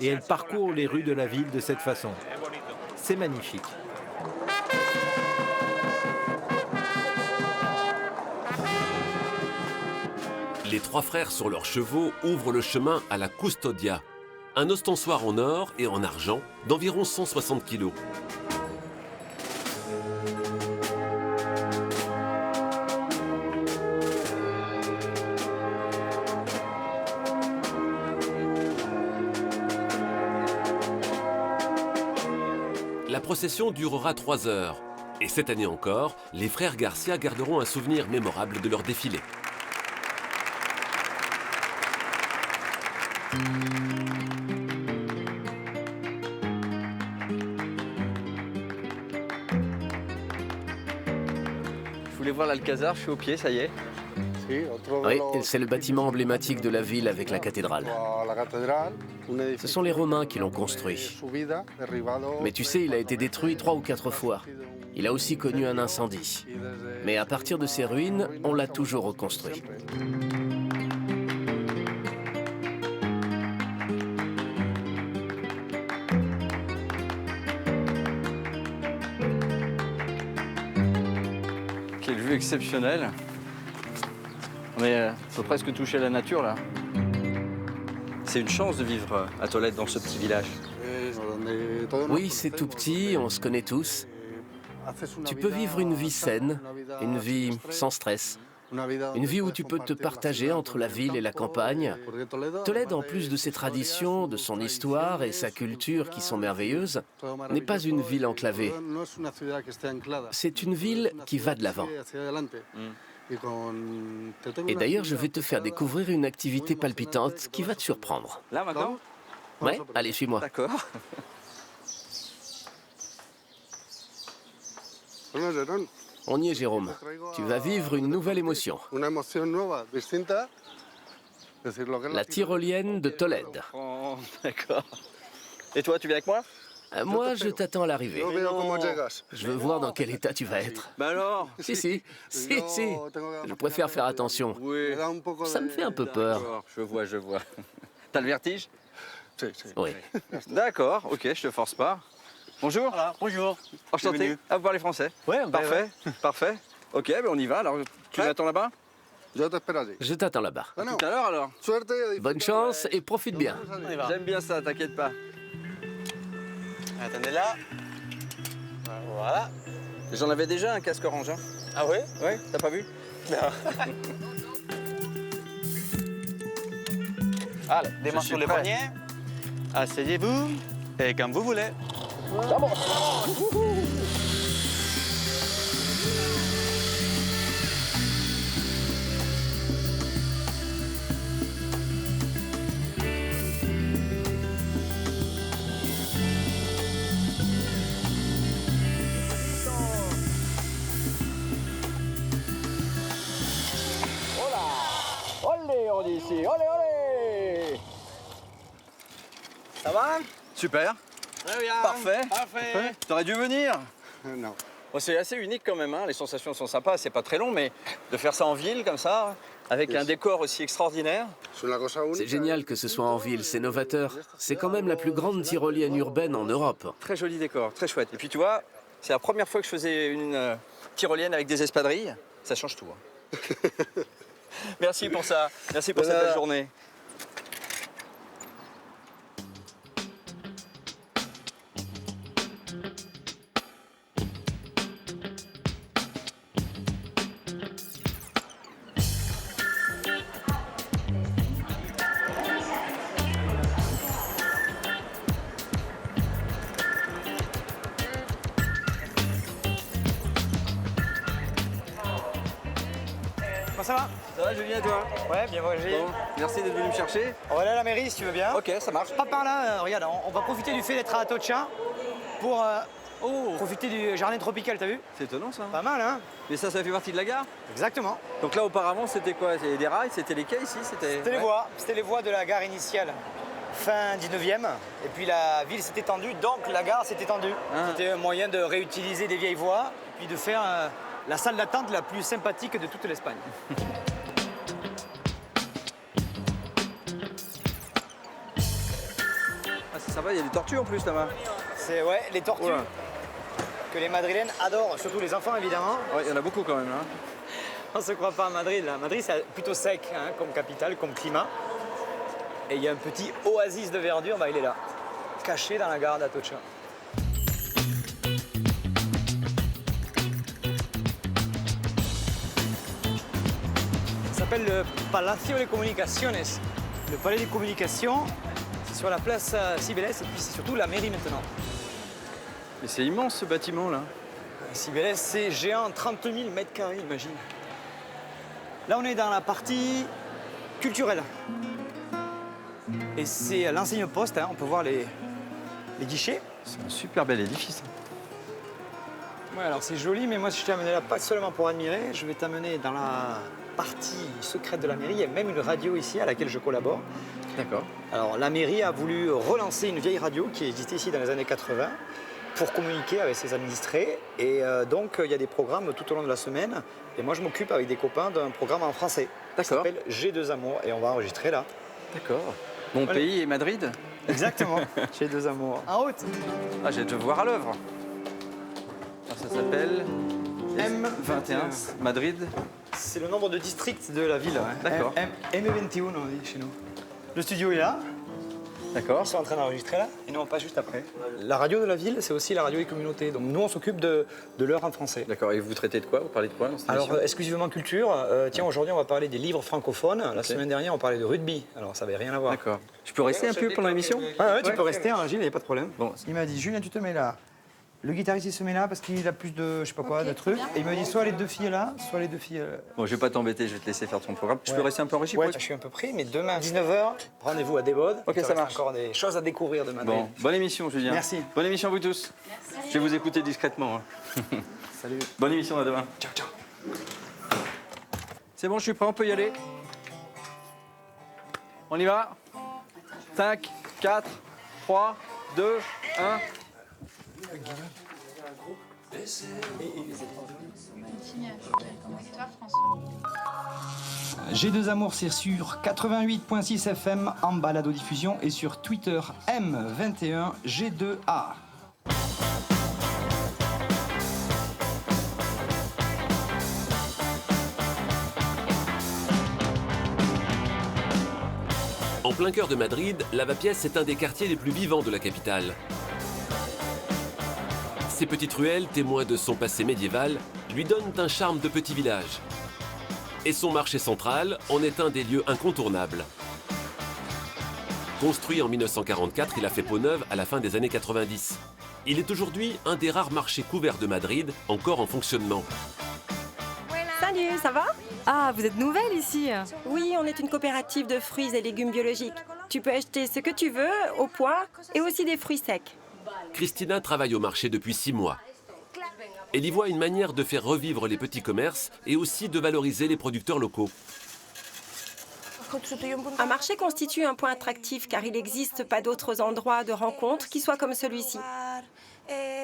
et elle parcourt les rues de la ville de cette façon. C'est magnifique. Les trois frères sur leurs chevaux ouvrent le chemin à la Custodia, un ostensoir en or et en argent d'environ 160 kilos. La procession durera 3 heures. Et cette année encore, les frères Garcia garderont un souvenir mémorable de leur défilé. Je voulais voir l'Alcazar, je suis au pied, ça y est. Oui, c'est le bâtiment emblématique de la ville avec la cathédrale. Ce sont les Romains qui l'ont construit. Mais tu sais, il a été détruit 3 ou 4 fois. Il a aussi connu un incendie. Mais à partir de ses ruines, on l'a toujours reconstruit. Quelle vue exceptionnelle. On peut presque toucher la nature là. C'est une chance de vivre à Tolède dans ce petit village. Oui, c'est tout petit, on se connaît tous. Tu peux vivre une vie saine, une vie sans stress. Une vie où tu peux te partager entre la ville et la campagne. Tolède, en plus de ses traditions, de son histoire et sa culture qui sont merveilleuses, n'est pas une ville enclavée. C'est une ville qui va de l'avant. Et d'ailleurs, je vais te faire découvrir une activité palpitante qui va te surprendre. Là, maintenant? Ouais, allez, suis-moi. D'accord. On y est, Jérôme. Tu vas vivre une nouvelle émotion. La tyrolienne de Tolède. Oh, d'accord. Et toi, tu viens avec moi? Moi, je t'attends à l'arrivée. Je veux voir dans quel état tu vas être. Bah alors? Si. Je préfère faire attention. Oui. Ça me fait un peu peur. Je vois. T'as le vertige? Oui. D'accord, ok, je te force pas. Bonjour. Voilà, bonjour. Enchanté. Ah, vous parlez français? Ouais, parfait. Parfait. Ok, ben on y va. Alors, tu m'attends là-bas? Je t'attends là-bas. Tout à l'heure alors. Bonne chance et profite bien. J'aime bien ça, t'inquiète pas. Attendez là. Voilà. J'en avais déjà un casque orange. Hein. Ah oui? Ouais, t'as pas vu? Non. Allez, des mains sur les poignets. Asseyez-vous et comme vous voulez. Olé, on dit ici. Olé. Ça va? Super. Très bien. Parfait. Parfait. T'aurais dû venir. Non. Bon, c'est assez unique quand même, hein. Les sensations sont sympas, c'est pas très long, mais de faire ça en ville comme ça, avec un décor aussi extraordinaire. C'est génial que ce soit en ville, c'est novateur. C'est quand même la plus grande tyrolienne urbaine en Europe. Très joli décor, très chouette. Et puis tu vois, c'est la première fois que je faisais une tyrolienne avec des espadrilles. Ça change tout. Hein. Merci pour ça. Merci pour cette belle journée. Ça va? Ça va, Julien, et toi? Ouais, bien voyagé. Bon, merci d'être venu me chercher. On va aller à la mairie si tu veux bien. Ok, ça marche. Pas par là, regarde, on va profiter du fait d'être à Atocha pour profiter du jardin tropical, t'as vu? C'est étonnant ça. Pas mal, hein? Mais ça fait partie de la gare? Exactement. Donc là, auparavant, c'était quoi? C'était des rails? C'était les quais ici? C'était les voies. C'était les voies de la gare initiale. Fin 19e. Et puis la ville s'est étendue, donc la gare s'est étendue. C'était un moyen de réutiliser des vieilles voies, puis de faire la salle d'attente la plus sympathique de toute l'Espagne. ça va, il y a des tortues en plus là-bas. C'est ouais, les tortues que les Madrilènes adorent, surtout les enfants évidemment. Ouais, il y en a beaucoup quand même. Hein. On se croit pas à Madrid là. Madrid c'est plutôt sec hein, comme capitale, comme climat. Et il y a un petit oasis de verdure, bah, il est là, caché dans la gare d'Atocha. Ça s'appelle le Palacio de Comunicaciones. Le palais des communications, c'est sur la place Cibeles et puis c'est surtout la mairie maintenant. Mais c'est immense ce bâtiment là. Cibeles, c'est géant, 30 000 mètres carrés, imagine. Là, on est dans la partie culturelle. Et c'est l'enseigne poste, hein, on peut voir les guichets. C'est un super bel édifice. Ouais, alors c'est joli, mais moi, je t'ai amené là pas seulement pour admirer, je vais t'amener dans la partie secrète de la mairie. Il y a même une radio ici à laquelle je collabore. D'accord. Alors, la mairie a voulu relancer une vieille radio qui existait ici dans les années 80 pour communiquer avec ses administrés. Et donc, il y a des programmes tout au long de la semaine. Et moi, je m'occupe avec des copains d'un programme en français. Ça s'appelle G2 Amours. Et on va enregistrer là. D'accord. Mon pays est Madrid. Exactement. G2 Amours. En haute. Ah, j'ai de te voir à l'œuvre. Ça s'appelle M21, Madrid. C'est le nombre de districts de la ville. Hein. D'accord. M21, on dit chez nous. Le studio est là. D'accord. Ils sont en train d'enregistrer là, et nous on passe juste après. La radio de la ville, c'est aussi la radio des communautés. Donc nous on s'occupe de l'heure en français. D'accord, et vous traitez de quoi? Vous parlez de quoi dans cette Alors émission? exclusivement culture. Tiens, aujourd'hui on va parler des livres francophones. La semaine dernière on parlait de rugby. Alors ça n'avait rien à voir. D'accord. Je peux rester un peu pendant l'émission? Ouais, tu peux rester, hein, Gilles, il n'y a pas de problème. Bon. Il m'a dit, Julien, tu te mets là. Le guitariste il se met là parce qu'il a plus de, je sais pas quoi, de trucs. Et il m'a dit soit les deux filles là, soit les deux filles. Bon, je vais pas t'embêter, je vais te laisser faire ton programme. Je peux rester un peu enrichi? Ouais, je suis un peu pris, mais demain, 19h, rendez-vous à Desbaudes. Ok, ça marche. Encore des choses à découvrir de Madrid. Bon, bonne émission, Julien. Merci. Bonne émission à vous tous. Merci. Je vais vous écouter discrètement. Hein. Salut. Bonne émission, à demain. Ciao, ciao. C'est bon, je suis prêt, on peut y aller. On y va. 5, 4, 3, 2, 1. G2 Amours, c'est sur 88.6 FM en balado-diffusion et sur Twitter M21 G2A. En plein cœur de Madrid, Lavapiés est un des quartiers les plus vivants de la capitale. Ces petites ruelles, témoins de son passé médiéval, lui donnent un charme de petit village. Et son marché central en est un des lieux incontournables. Construit en 1944, il a fait peau neuve à la fin des années 90. Il est aujourd'hui un des rares marchés couverts de Madrid, encore en fonctionnement. Salut, ça va? Ah, vous êtes nouvelle ici? Oui, on est une coopérative de fruits et légumes biologiques. Tu peux acheter ce que tu veux, au poids, et aussi des fruits secs. Christina travaille au marché depuis 6 mois. Elle y voit une manière de faire revivre les petits commerces et aussi de valoriser les producteurs locaux. Un marché constitue un point attractif car il n'existe pas d'autres endroits de rencontre qui soient comme celui-ci.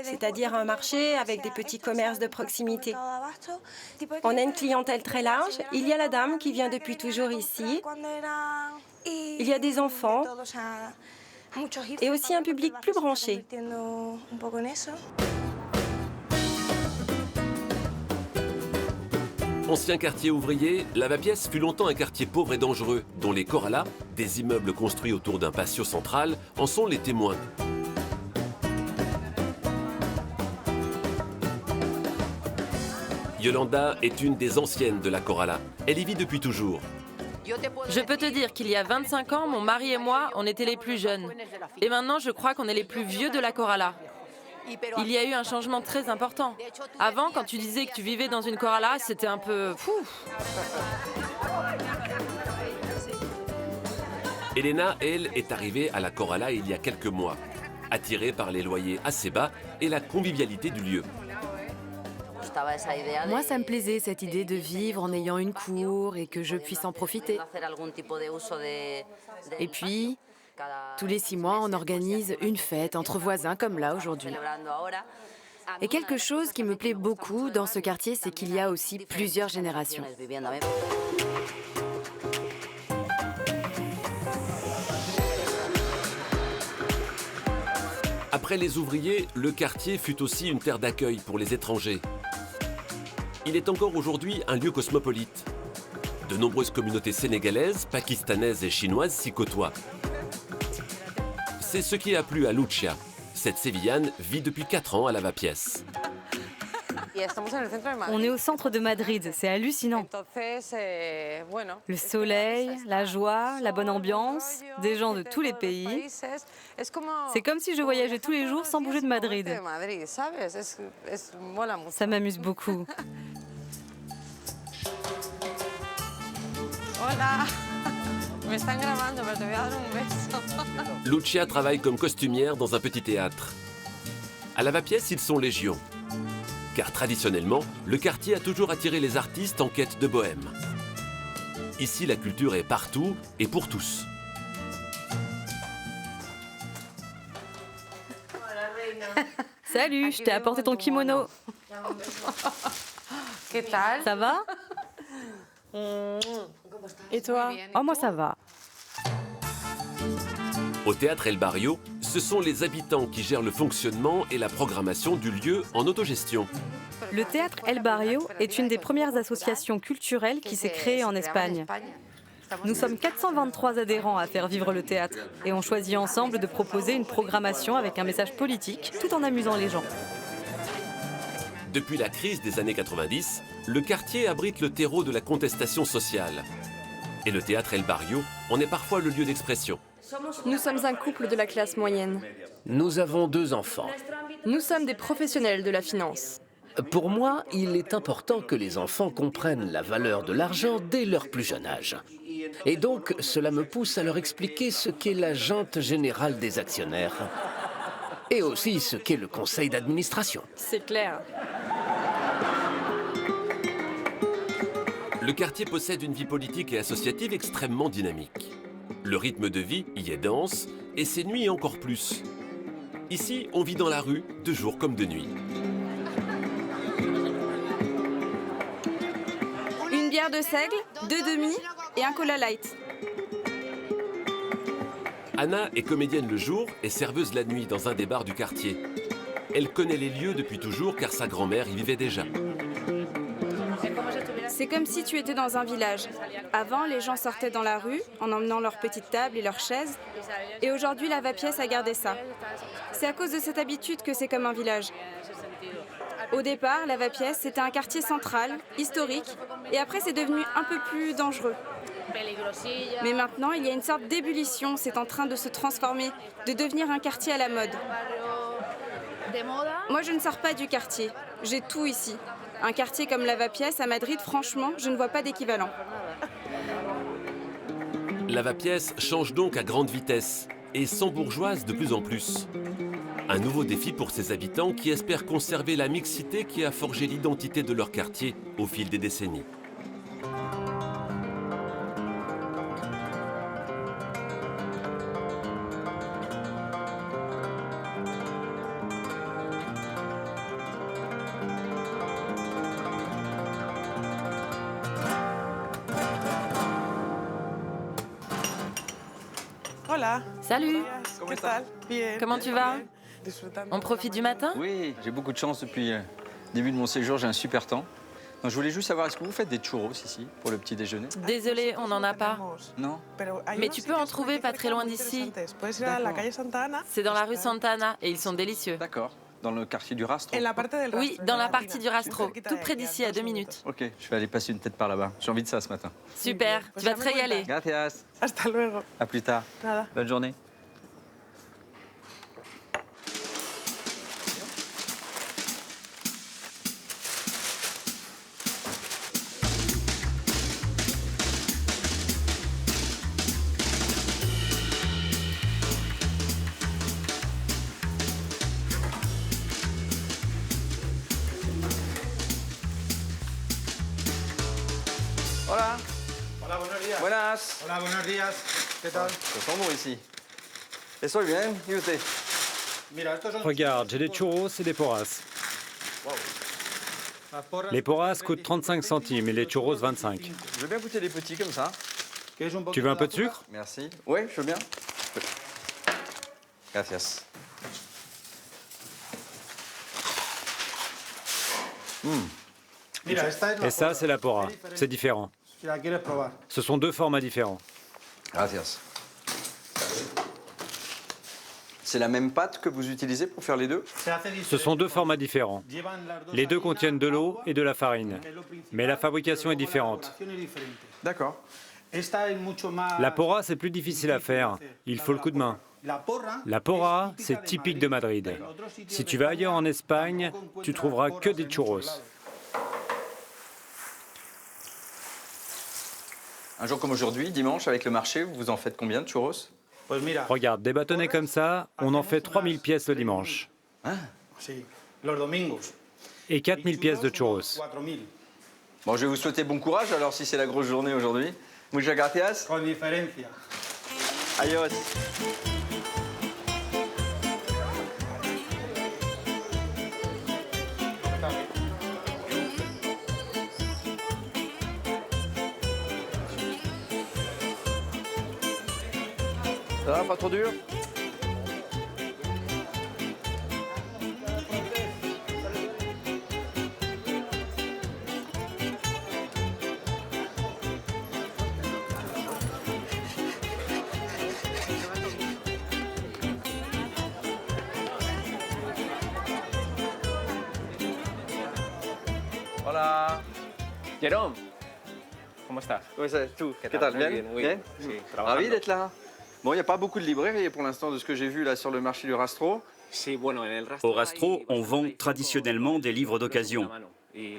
C'est-à-dire un marché avec des petits commerces de proximité. On a une clientèle très large. Il y a la dame qui vient depuis toujours ici. Il y a des enfants. Et aussi un public plus branché. Ancien quartier ouvrier, Lavapiés fut longtemps un quartier pauvre et dangereux, dont les Corrales, des immeubles construits autour d'un patio central, en sont les témoins. Yolanda est une des anciennes de la Corrala. Elle y vit depuis toujours. Je peux te dire qu'il y a 25 ans, mon mari et moi, on était les plus jeunes. Et maintenant, je crois qu'on est les plus vieux de la Corrala. Il y a eu un changement très important. Avant, quand tu disais que tu vivais dans une Corrala, c'était un peu... fou. Elena, elle, est arrivée à la Corrala il y a quelques mois, attirée par les loyers assez bas et la convivialité du lieu. Moi, ça me plaisait, cette idée de vivre en ayant une cour et que je puisse en profiter. Et puis, tous les 6 mois, on organise une fête entre voisins, comme là aujourd'hui. Et quelque chose qui me plaît beaucoup dans ce quartier, c'est qu'il y a aussi plusieurs générations. Après les ouvriers, le quartier fut aussi une terre d'accueil pour les étrangers. Il est encore aujourd'hui un lieu cosmopolite. De nombreuses communautés sénégalaises, pakistanaises et chinoises s'y côtoient. C'est ce qui a plu à Lucia. Cette Sévillane vit depuis 4 ans à Lavapiés. On est au centre de Madrid, c'est hallucinant. Le soleil, la joie, la bonne ambiance, des gens de tous les pays. C'est comme si je voyageais tous les jours sans bouger de Madrid. Ça m'amuse beaucoup. Hola. Me están grabando, pero te voy a dar un beso. Lucia travaille comme costumière dans un petit théâtre. À Lavapiés, ils sont légion. Car traditionnellement, le quartier a toujours attiré les artistes en quête de bohème. Ici, la culture est partout et pour tous. Salut, je t'ai apporté ton kimono. Ça va? Et toi? Oh, moi ça va. Au théâtre El Barrio, ce sont les habitants qui gèrent le fonctionnement et la programmation du lieu en autogestion. Le théâtre El Barrio est une des premières associations culturelles qui s'est créée en Espagne. Nous sommes 423 adhérents à faire vivre le théâtre et on choisit ensemble de proposer une programmation avec un message politique tout en amusant les gens. Depuis la crise des années 90, le quartier abrite le terreau de la contestation sociale. Et le théâtre El Barrio en est parfois le lieu d'expression. Nous sommes un couple de la classe moyenne. Nous avons 2 enfants. Nous sommes des professionnels de la finance. Pour moi, il est important que les enfants comprennent la valeur de l'argent dès leur plus jeune âge. Et donc, cela me pousse à leur expliquer ce qu'est la junte générale des actionnaires. Et aussi ce qu'est le conseil d'administration. C'est clair. Le quartier possède une vie politique et associative extrêmement dynamique. Le rythme de vie y est dense et ses nuits encore plus. Ici, on vit dans la rue, de jour comme de nuit. Une bière de seigle, 2 demi et un cola light. Anna est comédienne le jour et serveuse la nuit dans un des bars du quartier. Elle connaît les lieux depuis toujours car sa grand-mère y vivait déjà. C'est comme si tu étais dans un village. Avant, les gens sortaient dans la rue en emmenant leurs petites tables et leurs chaises. Et aujourd'hui, Lavapiés a gardé ça. C'est à cause de cette habitude que c'est comme un village. Au départ, Lavapiés, c'était un quartier central, historique, et après c'est devenu un peu plus dangereux. Mais maintenant, il y a une sorte d'ébullition, c'est en train de se transformer, de devenir un quartier à la mode. Moi, je ne sors pas du quartier, j'ai tout ici. Un quartier comme Lavapiés à Madrid, franchement, je ne vois pas d'équivalent. Lavapiés change donc à grande vitesse et s'embourgeoise de plus en plus. Un nouveau défi pour ses habitants qui espèrent conserver la mixité qui a forgé l'identité de leur quartier au fil des décennies. Hola. Salut. Comment tu vas? On profite du matin? Oui, j'ai beaucoup de chance depuis le début de mon séjour, j'ai un super temps. Donc, je voulais juste savoir, est-ce que vous faites des churros ici pour le petit déjeuner? Désolée, on n'en a pas. Non? Mais tu peux en trouver pas très loin d'ici. C'est dans la rue Santa Ana et ils sont délicieux. D'accord. Dans le quartier du Rastro? Oui, dans la partie du Rastro, tout près d'ici à 2 minutes. Ok, je vais aller passer une tête par là-bas. J'ai envie de ça ce matin. Super, tu vas te régaler. Gracias. Hasta luego. À plus tard. Nada. Bonne journée. Hola. Hola, buenos días. Buenas. Hola, buenos días. ¿Qué tal? Ça sent bon ici. Estoy bien, ¿y usted? Mira, estos son... Regarde, j'ai des churros et des porras. Les porras coûtent 35 centimes et les churros 25. Je veux bien goûter les petits comme ça. Tu veux un peu de sucre? Merci. Oui, je veux bien. Gracias. Et ça, c'est la pora. C'est différent. Ce sont deux formats différents. Gracias. C'est la même pâte que vous utilisez pour faire les deux? Ce sont deux formats différents. Les deux contiennent de l'eau et de la farine. Mais la fabrication est différente. D'accord. La pora, c'est plus difficile à faire. Il faut le coup de main. La pora, c'est typique de Madrid. Si tu vas ailleurs en Espagne, tu trouveras que des churros. Un jour comme aujourd'hui, dimanche, avec le marché, vous en faites combien de churros? Regarde, des bâtonnets comme ça, on en fait 3000 pièces le dimanche. Et 4000 pièces de churros. Bon, je vais vous souhaiter bon courage, alors, si c'est la grosse journée aujourd'hui. Muchas gracias. Con diferencia. Adios. Ça va, pas trop dur? Hola. Jérôme, ¿cómo estás? ¿Cómo estás tú? ¿Qué tal? Bien? Muy bien. Sí, Ravi d'être là. Bon, il n'y a pas beaucoup de librairies pour l'instant de ce que j'ai vu là sur le marché du Rastro. Au Rastro, on vend traditionnellement des livres d'occasion. Mais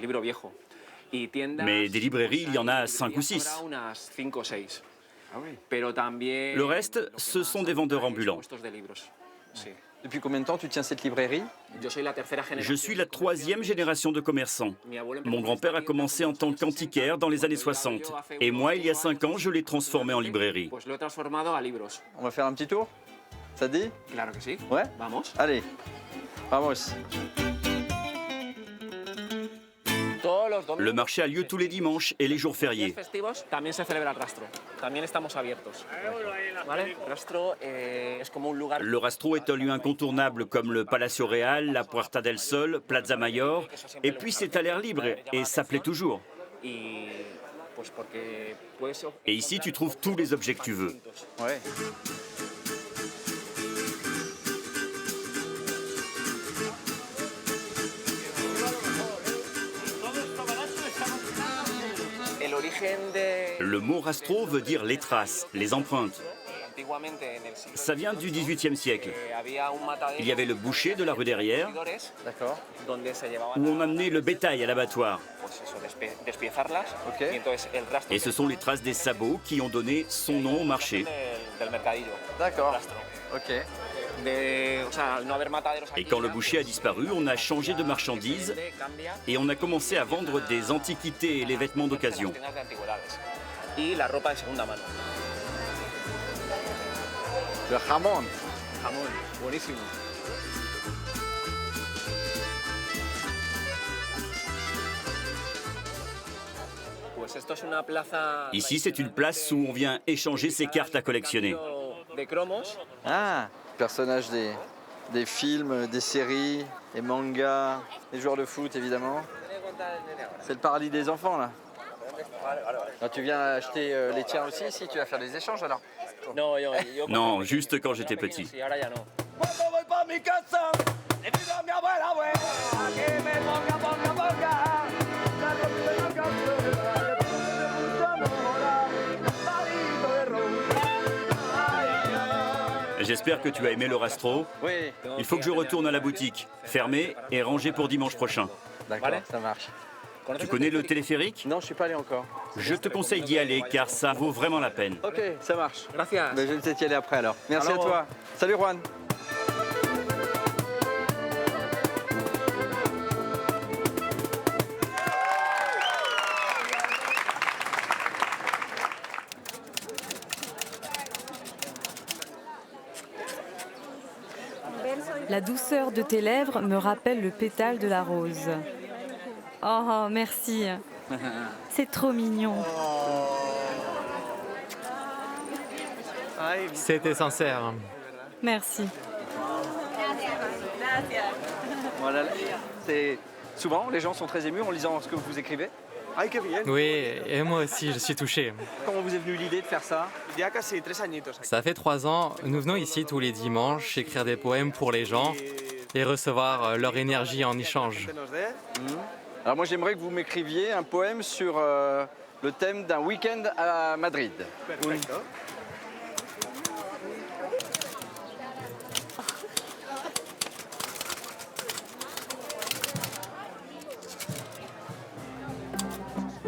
des librairies, il y en a 5 ou 6. Le reste, ce sont des vendeurs ambulants. Depuis combien de temps tu tiens cette librairie? Je suis la 3e génération de commerçants. Mon grand-père a commencé en tant qu'antiquaire dans les années 60. Et moi, il y a 5 ans, je l'ai transformé en librairie. On va faire un petit tour? Ça te dit? Ouais? Allez, vamos. Le marché a lieu tous les dimanches et les jours fériés. Le Rastro est un lieu incontournable comme le Palacio Real, la Puerta del Sol, Plaza Mayor. Et puis c'est à l'air libre et ça plaît toujours. Et ici, tu trouves tous les objets que tu veux. Ouais. Le mot Rastro veut dire les traces, les empreintes. Ça vient du XVIIIe siècle. Il y avait le boucher de la rue derrière, où on amenait le bétail à l'abattoir. Et ce sont les traces des sabots qui ont donné son nom au marché. D'accord. Ok. Et quand le boucher a disparu, on a changé de marchandises et on a commencé à vendre des antiquités et les vêtements d'occasion. Le jamón. Buenísimo. Ici, c'est une place où on vient échanger ses cartes à collectionner. Ah, personnages des films, des séries, des mangas, des joueurs de foot évidemment. C'est le paradis des enfants là. Alors, tu viens acheter les tiens aussi ici, tu vas faire des échanges alors? Non, juste quand j'étais petit. J'espère que tu as aimé le Rastro. Oui. Il faut que je retourne à la boutique, fermée et rangée pour dimanche prochain. D'accord, ça marche. Tu connais le téléphérique? Non, je suis pas allé encore. Je te conseille d'y aller car ça vaut vraiment la peine. Ok, ça marche. Ben, je vais peut-être y aller après alors. Merci à toi. Salut Juan. La douceur de tes lèvres me rappelle le pétale de la rose. Oh, merci. C'est trop mignon. C'était sincère. Merci. Voilà, c'est souvent? Les gens sont très émus en lisant ce que vous écrivez? Oui, et moi aussi, je suis touché. Comment vous est venue l'idée de faire ça? Ça fait 3 ans, nous venons ici tous les dimanches écrire des poèmes pour les gens et recevoir leur énergie en échange. Alors moi j'aimerais que vous m'écriviez un poème sur le thème d'un week-end à Madrid.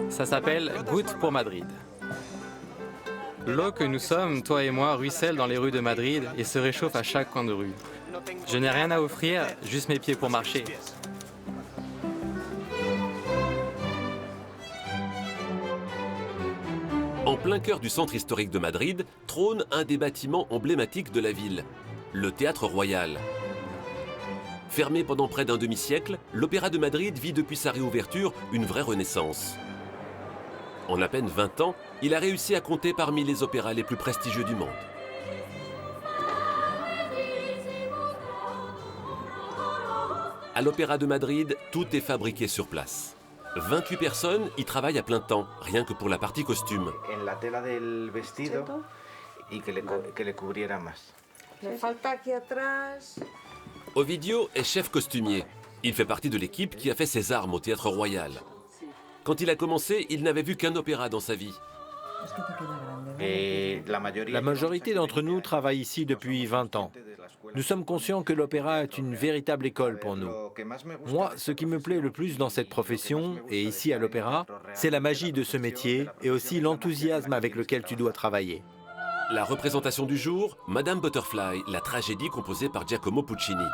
Ça s'appelle Goutte pour Madrid. L'eau que nous sommes, toi et moi, ruisselle dans les rues de Madrid et se réchauffe à chaque coin de rue. Je n'ai rien à offrir, juste mes pieds pour marcher. En plein cœur du centre historique de Madrid, trône un des bâtiments emblématiques de la ville, le Théâtre Royal. Fermé pendant près d'un demi-siècle, l'Opéra de Madrid vit depuis sa réouverture une vraie renaissance. En à peine 20 ans, il a réussi à compter parmi les opéras les plus prestigieux du monde. À l'Opéra de Madrid, tout est fabriqué sur place. 28 personnes y travaillent à plein temps, rien que pour la partie costume. Ovidio est chef costumier. Il fait partie de l'équipe qui a fait ses armes au Théâtre Royal. Quand il a commencé, il n'avait vu qu'un opéra dans sa vie. La majorité d'entre nous travaille ici depuis 20 ans. Nous sommes conscients que l'opéra est une véritable école pour nous. Moi, ce qui me plaît le plus dans cette profession, et ici à l'opéra, c'est la magie de ce métier et aussi l'enthousiasme avec lequel tu dois travailler. La représentation du jour, Madame Butterfly, la tragédie composée par Giacomo Puccini.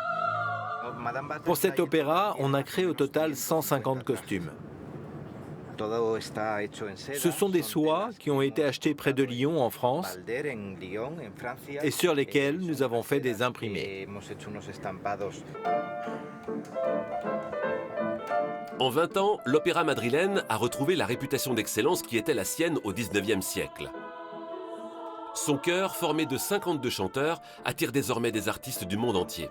Pour cet opéra, on a créé au total 150 costumes. Ce sont des soies qui ont été achetées près de Lyon, en France, et sur lesquelles nous avons fait des imprimés. En 20 ans, l'opéra madrilène a retrouvé la réputation d'excellence qui était la sienne au XIXe siècle. Son chœur, formé de 52 chanteurs, attire désormais des artistes du monde entier.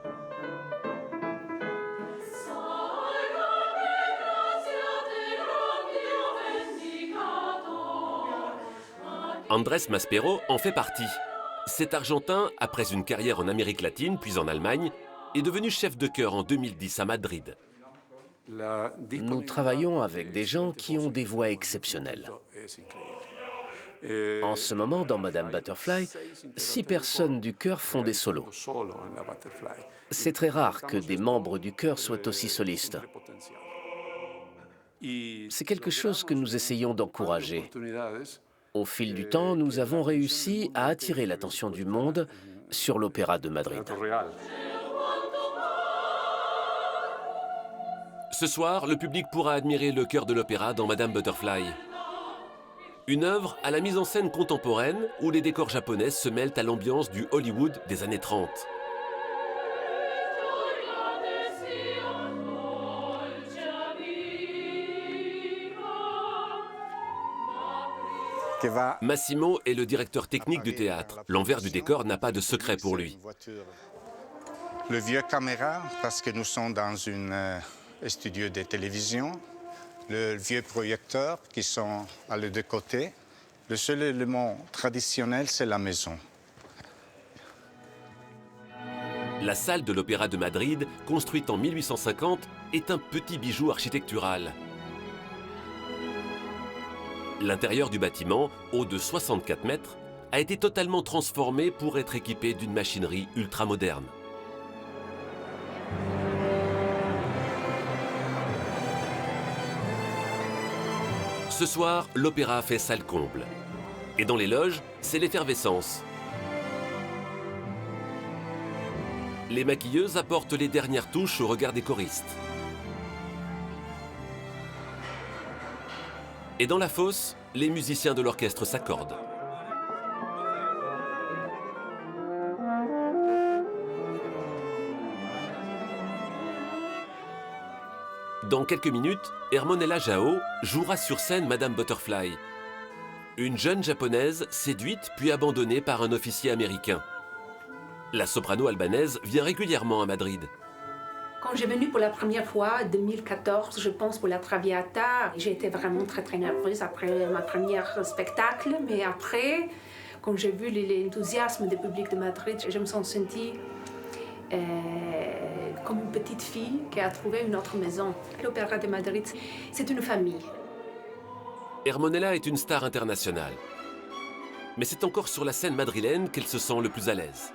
Andrés Maspero en fait partie. Cet Argentin, après une carrière en Amérique latine puis en Allemagne, est devenu chef de chœur en 2010 à Madrid. Nous travaillons avec des gens qui ont des voix exceptionnelles. En ce moment, dans Madame Butterfly, 6 personnes du chœur font des solos. C'est très rare que des membres du chœur soient aussi solistes. C'est quelque chose que nous essayons d'encourager. Au fil du temps, nous avons réussi à attirer l'attention du monde sur l'Opéra de Madrid. Ce soir, le public pourra admirer le chœur de l'opéra dans Madame Butterfly. Une œuvre à la mise en scène contemporaine où les décors japonais se mêlent à l'ambiance du Hollywood des années 30. Massimo est le directeur technique du théâtre. L'envers du décor n'a pas de secret pour lui. Le vieux caméra, parce que nous sommes dans un studio de télévision. Le vieux projecteur qui sont à les deux côtés. Le seul élément traditionnel, c'est la maison. La salle de l'Opéra de Madrid, construite en 1850, est un petit bijou architectural. L'intérieur du bâtiment, haut de 64 mètres, a été totalement transformé pour être équipé d'une machinerie ultramoderne. Ce soir, l'opéra fait salle comble. Et dans les loges, c'est l'effervescence. Les maquilleuses apportent les dernières touches au regard des choristes. Et dans la fosse, les musiciens de l'orchestre s'accordent. Dans quelques minutes, Hermonella Jao jouera sur scène Madame Butterfly, une jeune japonaise séduite puis abandonnée par un officier américain. La soprano albanaise vient régulièrement à Madrid. Quand j'ai venu pour la première fois, 2014, je pense, pour la Traviata, j'ai été vraiment très nerveuse après ma première spectacle. Mais après, quand j'ai vu l'enthousiasme du public de Madrid, je me suis sentie comme une petite fille qui a trouvé une autre maison. L'Opéra de Madrid, c'est une famille. Hermonella est une star internationale. Mais c'est encore sur la scène madrilène qu'elle se sent le plus à l'aise.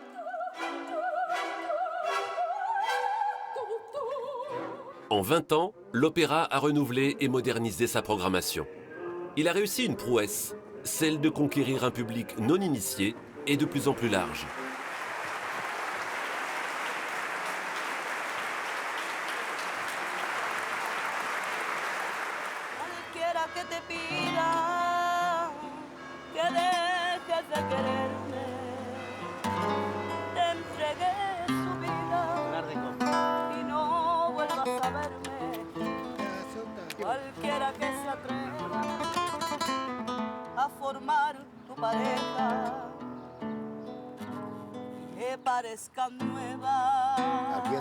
En 20 ans, l'opéra a renouvelé et modernisé sa programmation. Il a réussi une prouesse, celle de conquérir un public non initié et de plus en plus large.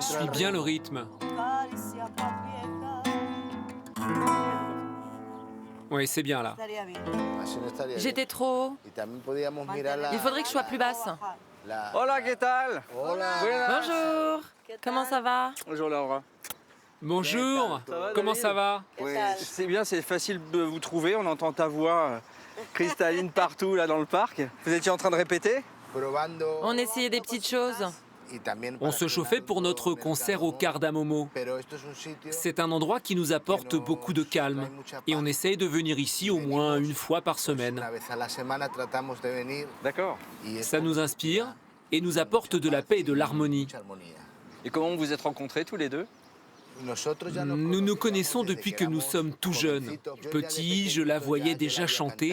Suis bien le rythme. Oui, c'est bien là. J'étais trop haut. Il faudrait que je sois plus basse. Hola, ¿qué tal? Bonjour. Comment ça va? Bonjour Laura. Bonjour. Comment ça va? C'est bien, c'est facile de vous trouver. On entend ta voix cristalline partout là dans le parc. Vous étiez en train de répéter? On essayait des petites choses. On se chauffait pour notre concert au Cardamomo. C'est un endroit qui nous apporte beaucoup de calme. Et on essaye de venir ici au moins une fois par semaine. D'accord. Ça nous inspire et nous apporte de la paix et de l'harmonie. Et comment vous vous êtes rencontrés tous les deux? Nous nous connaissons depuis que nous sommes tout jeunes. Petit, je la voyais déjà chanter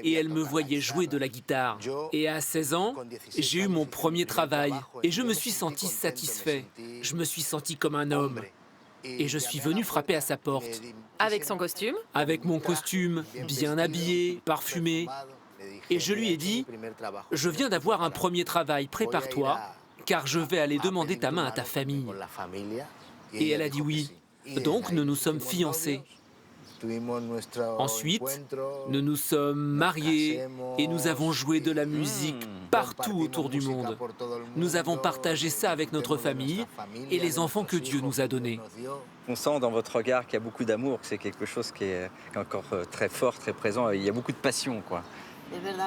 et elle me voyait jouer de la guitare. Et à 16 ans, j'ai eu mon premier travail et je me suis senti satisfait. Je me suis senti comme un homme. Et je suis venu frapper à sa porte. Avec son costume? Avec mon costume, bien habillé, parfumé. Et je lui ai dit, je viens d'avoir un premier travail, prépare-toi, car je vais aller demander ta main à ta famille. Et elle a dit oui. Donc nous nous sommes fiancés. Ensuite, nous nous sommes mariés et nous avons joué de la musique partout autour du monde. Nous avons partagé ça avec notre famille et les enfants que Dieu nous a donnés. On sent dans votre regard qu'il y a beaucoup d'amour, que c'est quelque chose qui est encore très fort, très présent. Il y a beaucoup de passion, quoi.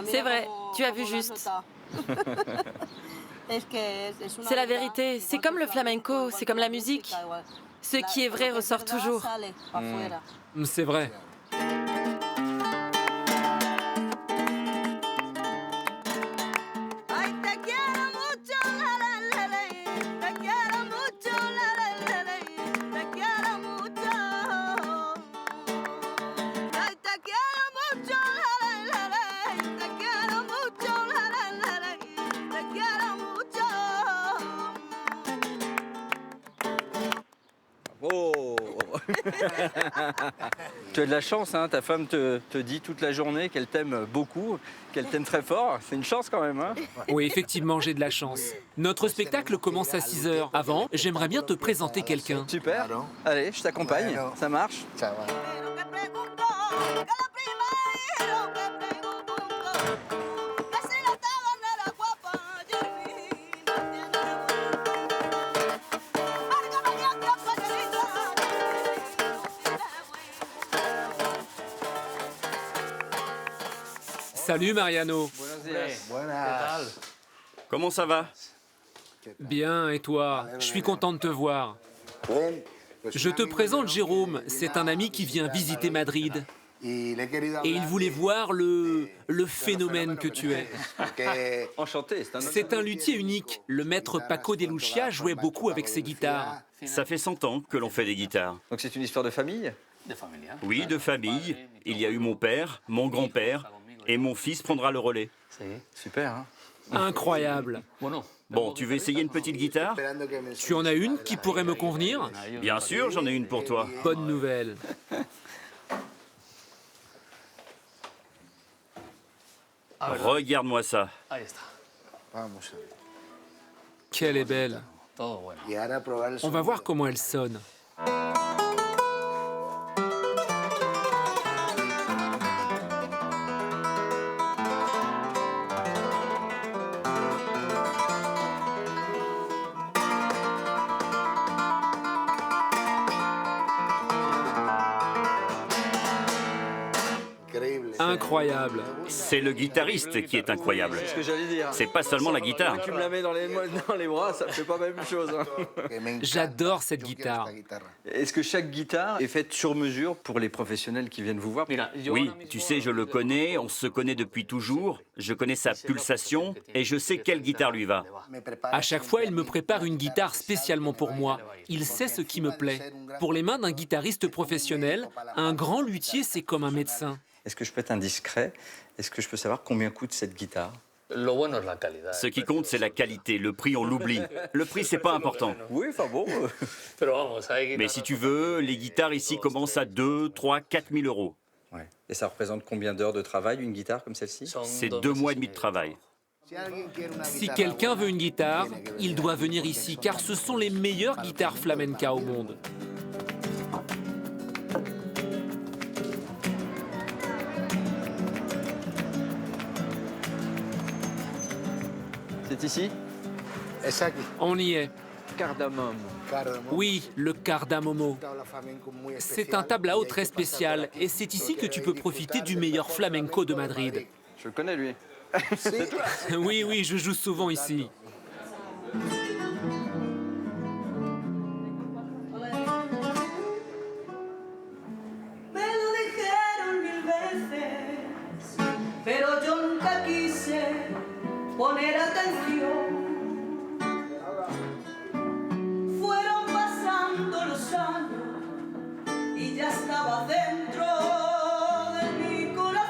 C'est vrai, tu as vu juste. C'est la vérité, c'est comme le flamenco, c'est comme la musique. Ce qui est vrai ressort toujours. C'est vrai. Oh. Tu as de la chance, hein, ta femme te dit toute la journée qu'elle t'aime beaucoup, qu'elle t'aime très fort. C'est une chance quand même. Hein. Oui, effectivement, j'ai de la chance. Notre spectacle commence à 6 h. Avant, j'aimerais bien te présenter quelqu'un. Super. Allez, je t'accompagne. Ça marche. Salut Mariano. Comment ça va? Bien, et toi? Je suis content de te voir. Je te présente Jérôme, c'est un ami qui vient visiter Madrid. Et il voulait voir le phénomène que tu es. Enchanté. C'est un luthier unique. Le maître Paco de Lucia jouait beaucoup avec ses guitares. Ça fait 100 ans que l'on fait des guitares. Donc c'est une histoire de famille? Oui, de famille. Il y a eu mon père, mon grand-père, et mon fils prendra le relais. Super, hein? Incroyable. Bon, tu veux essayer une petite guitare? Tu en as une qui pourrait me convenir? Bien sûr, j'en ai une pour toi. Bonne nouvelle. Regarde-moi ça. Qu'elle est belle. On va voir comment elle sonne. Incroyable. C'est le guitariste qui est incroyable. C'est ce que j'allais dire. C'est pas seulement la guitare. Tu me la mets dans les bras, ça fait pas la même chose. J'adore cette guitare. Est-ce que chaque guitare est faite sur mesure pour les professionnels qui viennent vous voir? Oui, tu sais, je le connais, on se connaît depuis toujours, je connais sa pulsation et je sais quelle guitare lui va. À chaque fois, il me prépare une guitare spécialement pour moi. Il sait ce qui me plaît. Pour les mains d'un guitariste professionnel, un grand luthier, c'est comme un médecin. Est-ce que je peux être indiscret? Est-ce que je peux savoir combien coûte cette guitare? Ce qui compte, c'est la qualité. Le prix, on l'oublie. Le prix, c'est pas important. Oui, enfin bon. Mais si tu veux, les guitares ici commencent à 2, 3, 4 000 euros. Ouais. Et ça représente combien d'heures de travail, une guitare comme celle-ci? C'est 2 mois et demi de travail. Si quelqu'un veut une guitare, il doit venir ici, car ce sont les meilleures guitares flamenca au monde. C'est ici? On y est. Cardamome. Oui, le cardamomo. C'est un tablao très spécial et c'est ici que tu peux profiter du meilleur flamenco de Madrid. Je le connais, lui. Oui, je joue souvent ici. Poner atención. Fueron pasando los años y ya estaba dentro de mi corazón.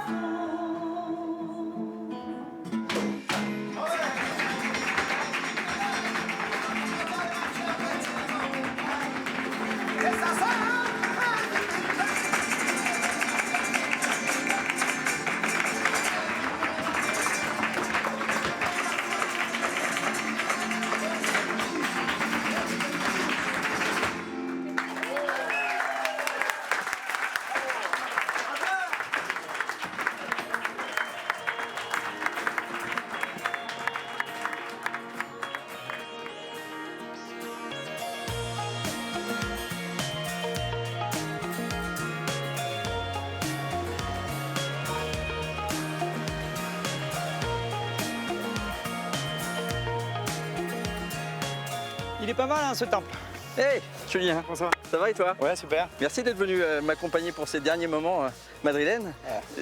Il est pas mal, hein, ce temple. Hey, Julien. Comment ça va? Ça va et toi? Ouais, super. Merci d'être venu m'accompagner pour ces derniers moments madrilènes.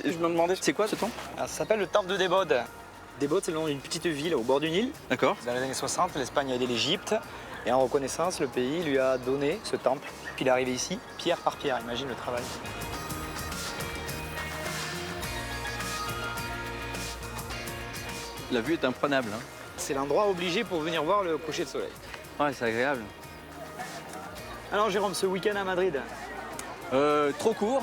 Je me demandais, c'est quoi ce temple? Alors, ça s'appelle le temple de Debode. Debode, c'est le nom d'une petite ville au bord du Nil. D'accord. Dans les années 60, l'Espagne a aidé l'Égypte. Et en reconnaissance, le pays lui a donné ce temple. Puis il est arrivé ici, pierre par pierre. Imagine le travail. La vue est imprenable. Hein. C'est l'endroit obligé pour venir voir le coucher de soleil. Ouais, c'est agréable. Alors Jérôme, ce week-end à Madrid? Trop court,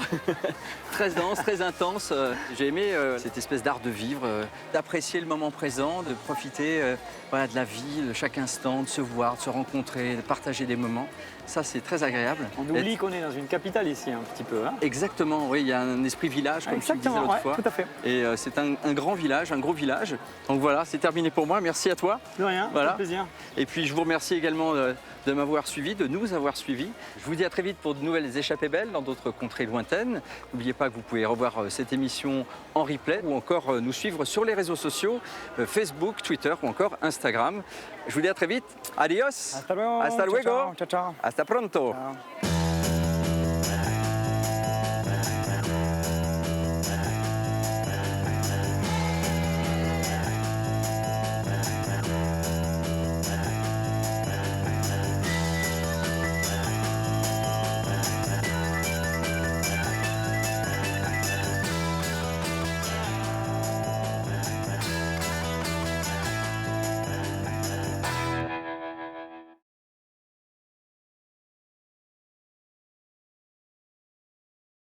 très dense, très intense. J'ai aimé cette espèce d'art de vivre, d'apprécier le moment présent, de profiter voilà, de la vie, de chaque instant, de se voir, de se rencontrer, de partager des moments. Ça, c'est très agréable. On oublie qu'on est dans une capitale ici, un petit peu. Hein. Exactement, oui, il y a un esprit village, comme tu le disais l'autre fois. Tout à fait. Et c'est un grand village, un gros village. Donc voilà, c'est terminé pour moi. Merci à toi. De rien, voilà. avec plaisir. Et puis je vous remercie également de m'avoir suivi, de nous avoir suivis. Je vous dis à très vite pour de nouvelles échappées belles dans d'autres contrées lointaines. N'oubliez pas que vous pouvez revoir cette émission en replay ou encore nous suivre sur les réseaux sociaux, Facebook, Twitter ou encore Instagram. Je vous dis à très vite. Adios. Hasta luego. Hasta luego. Ciao, ciao. Hasta pronto. Ciao.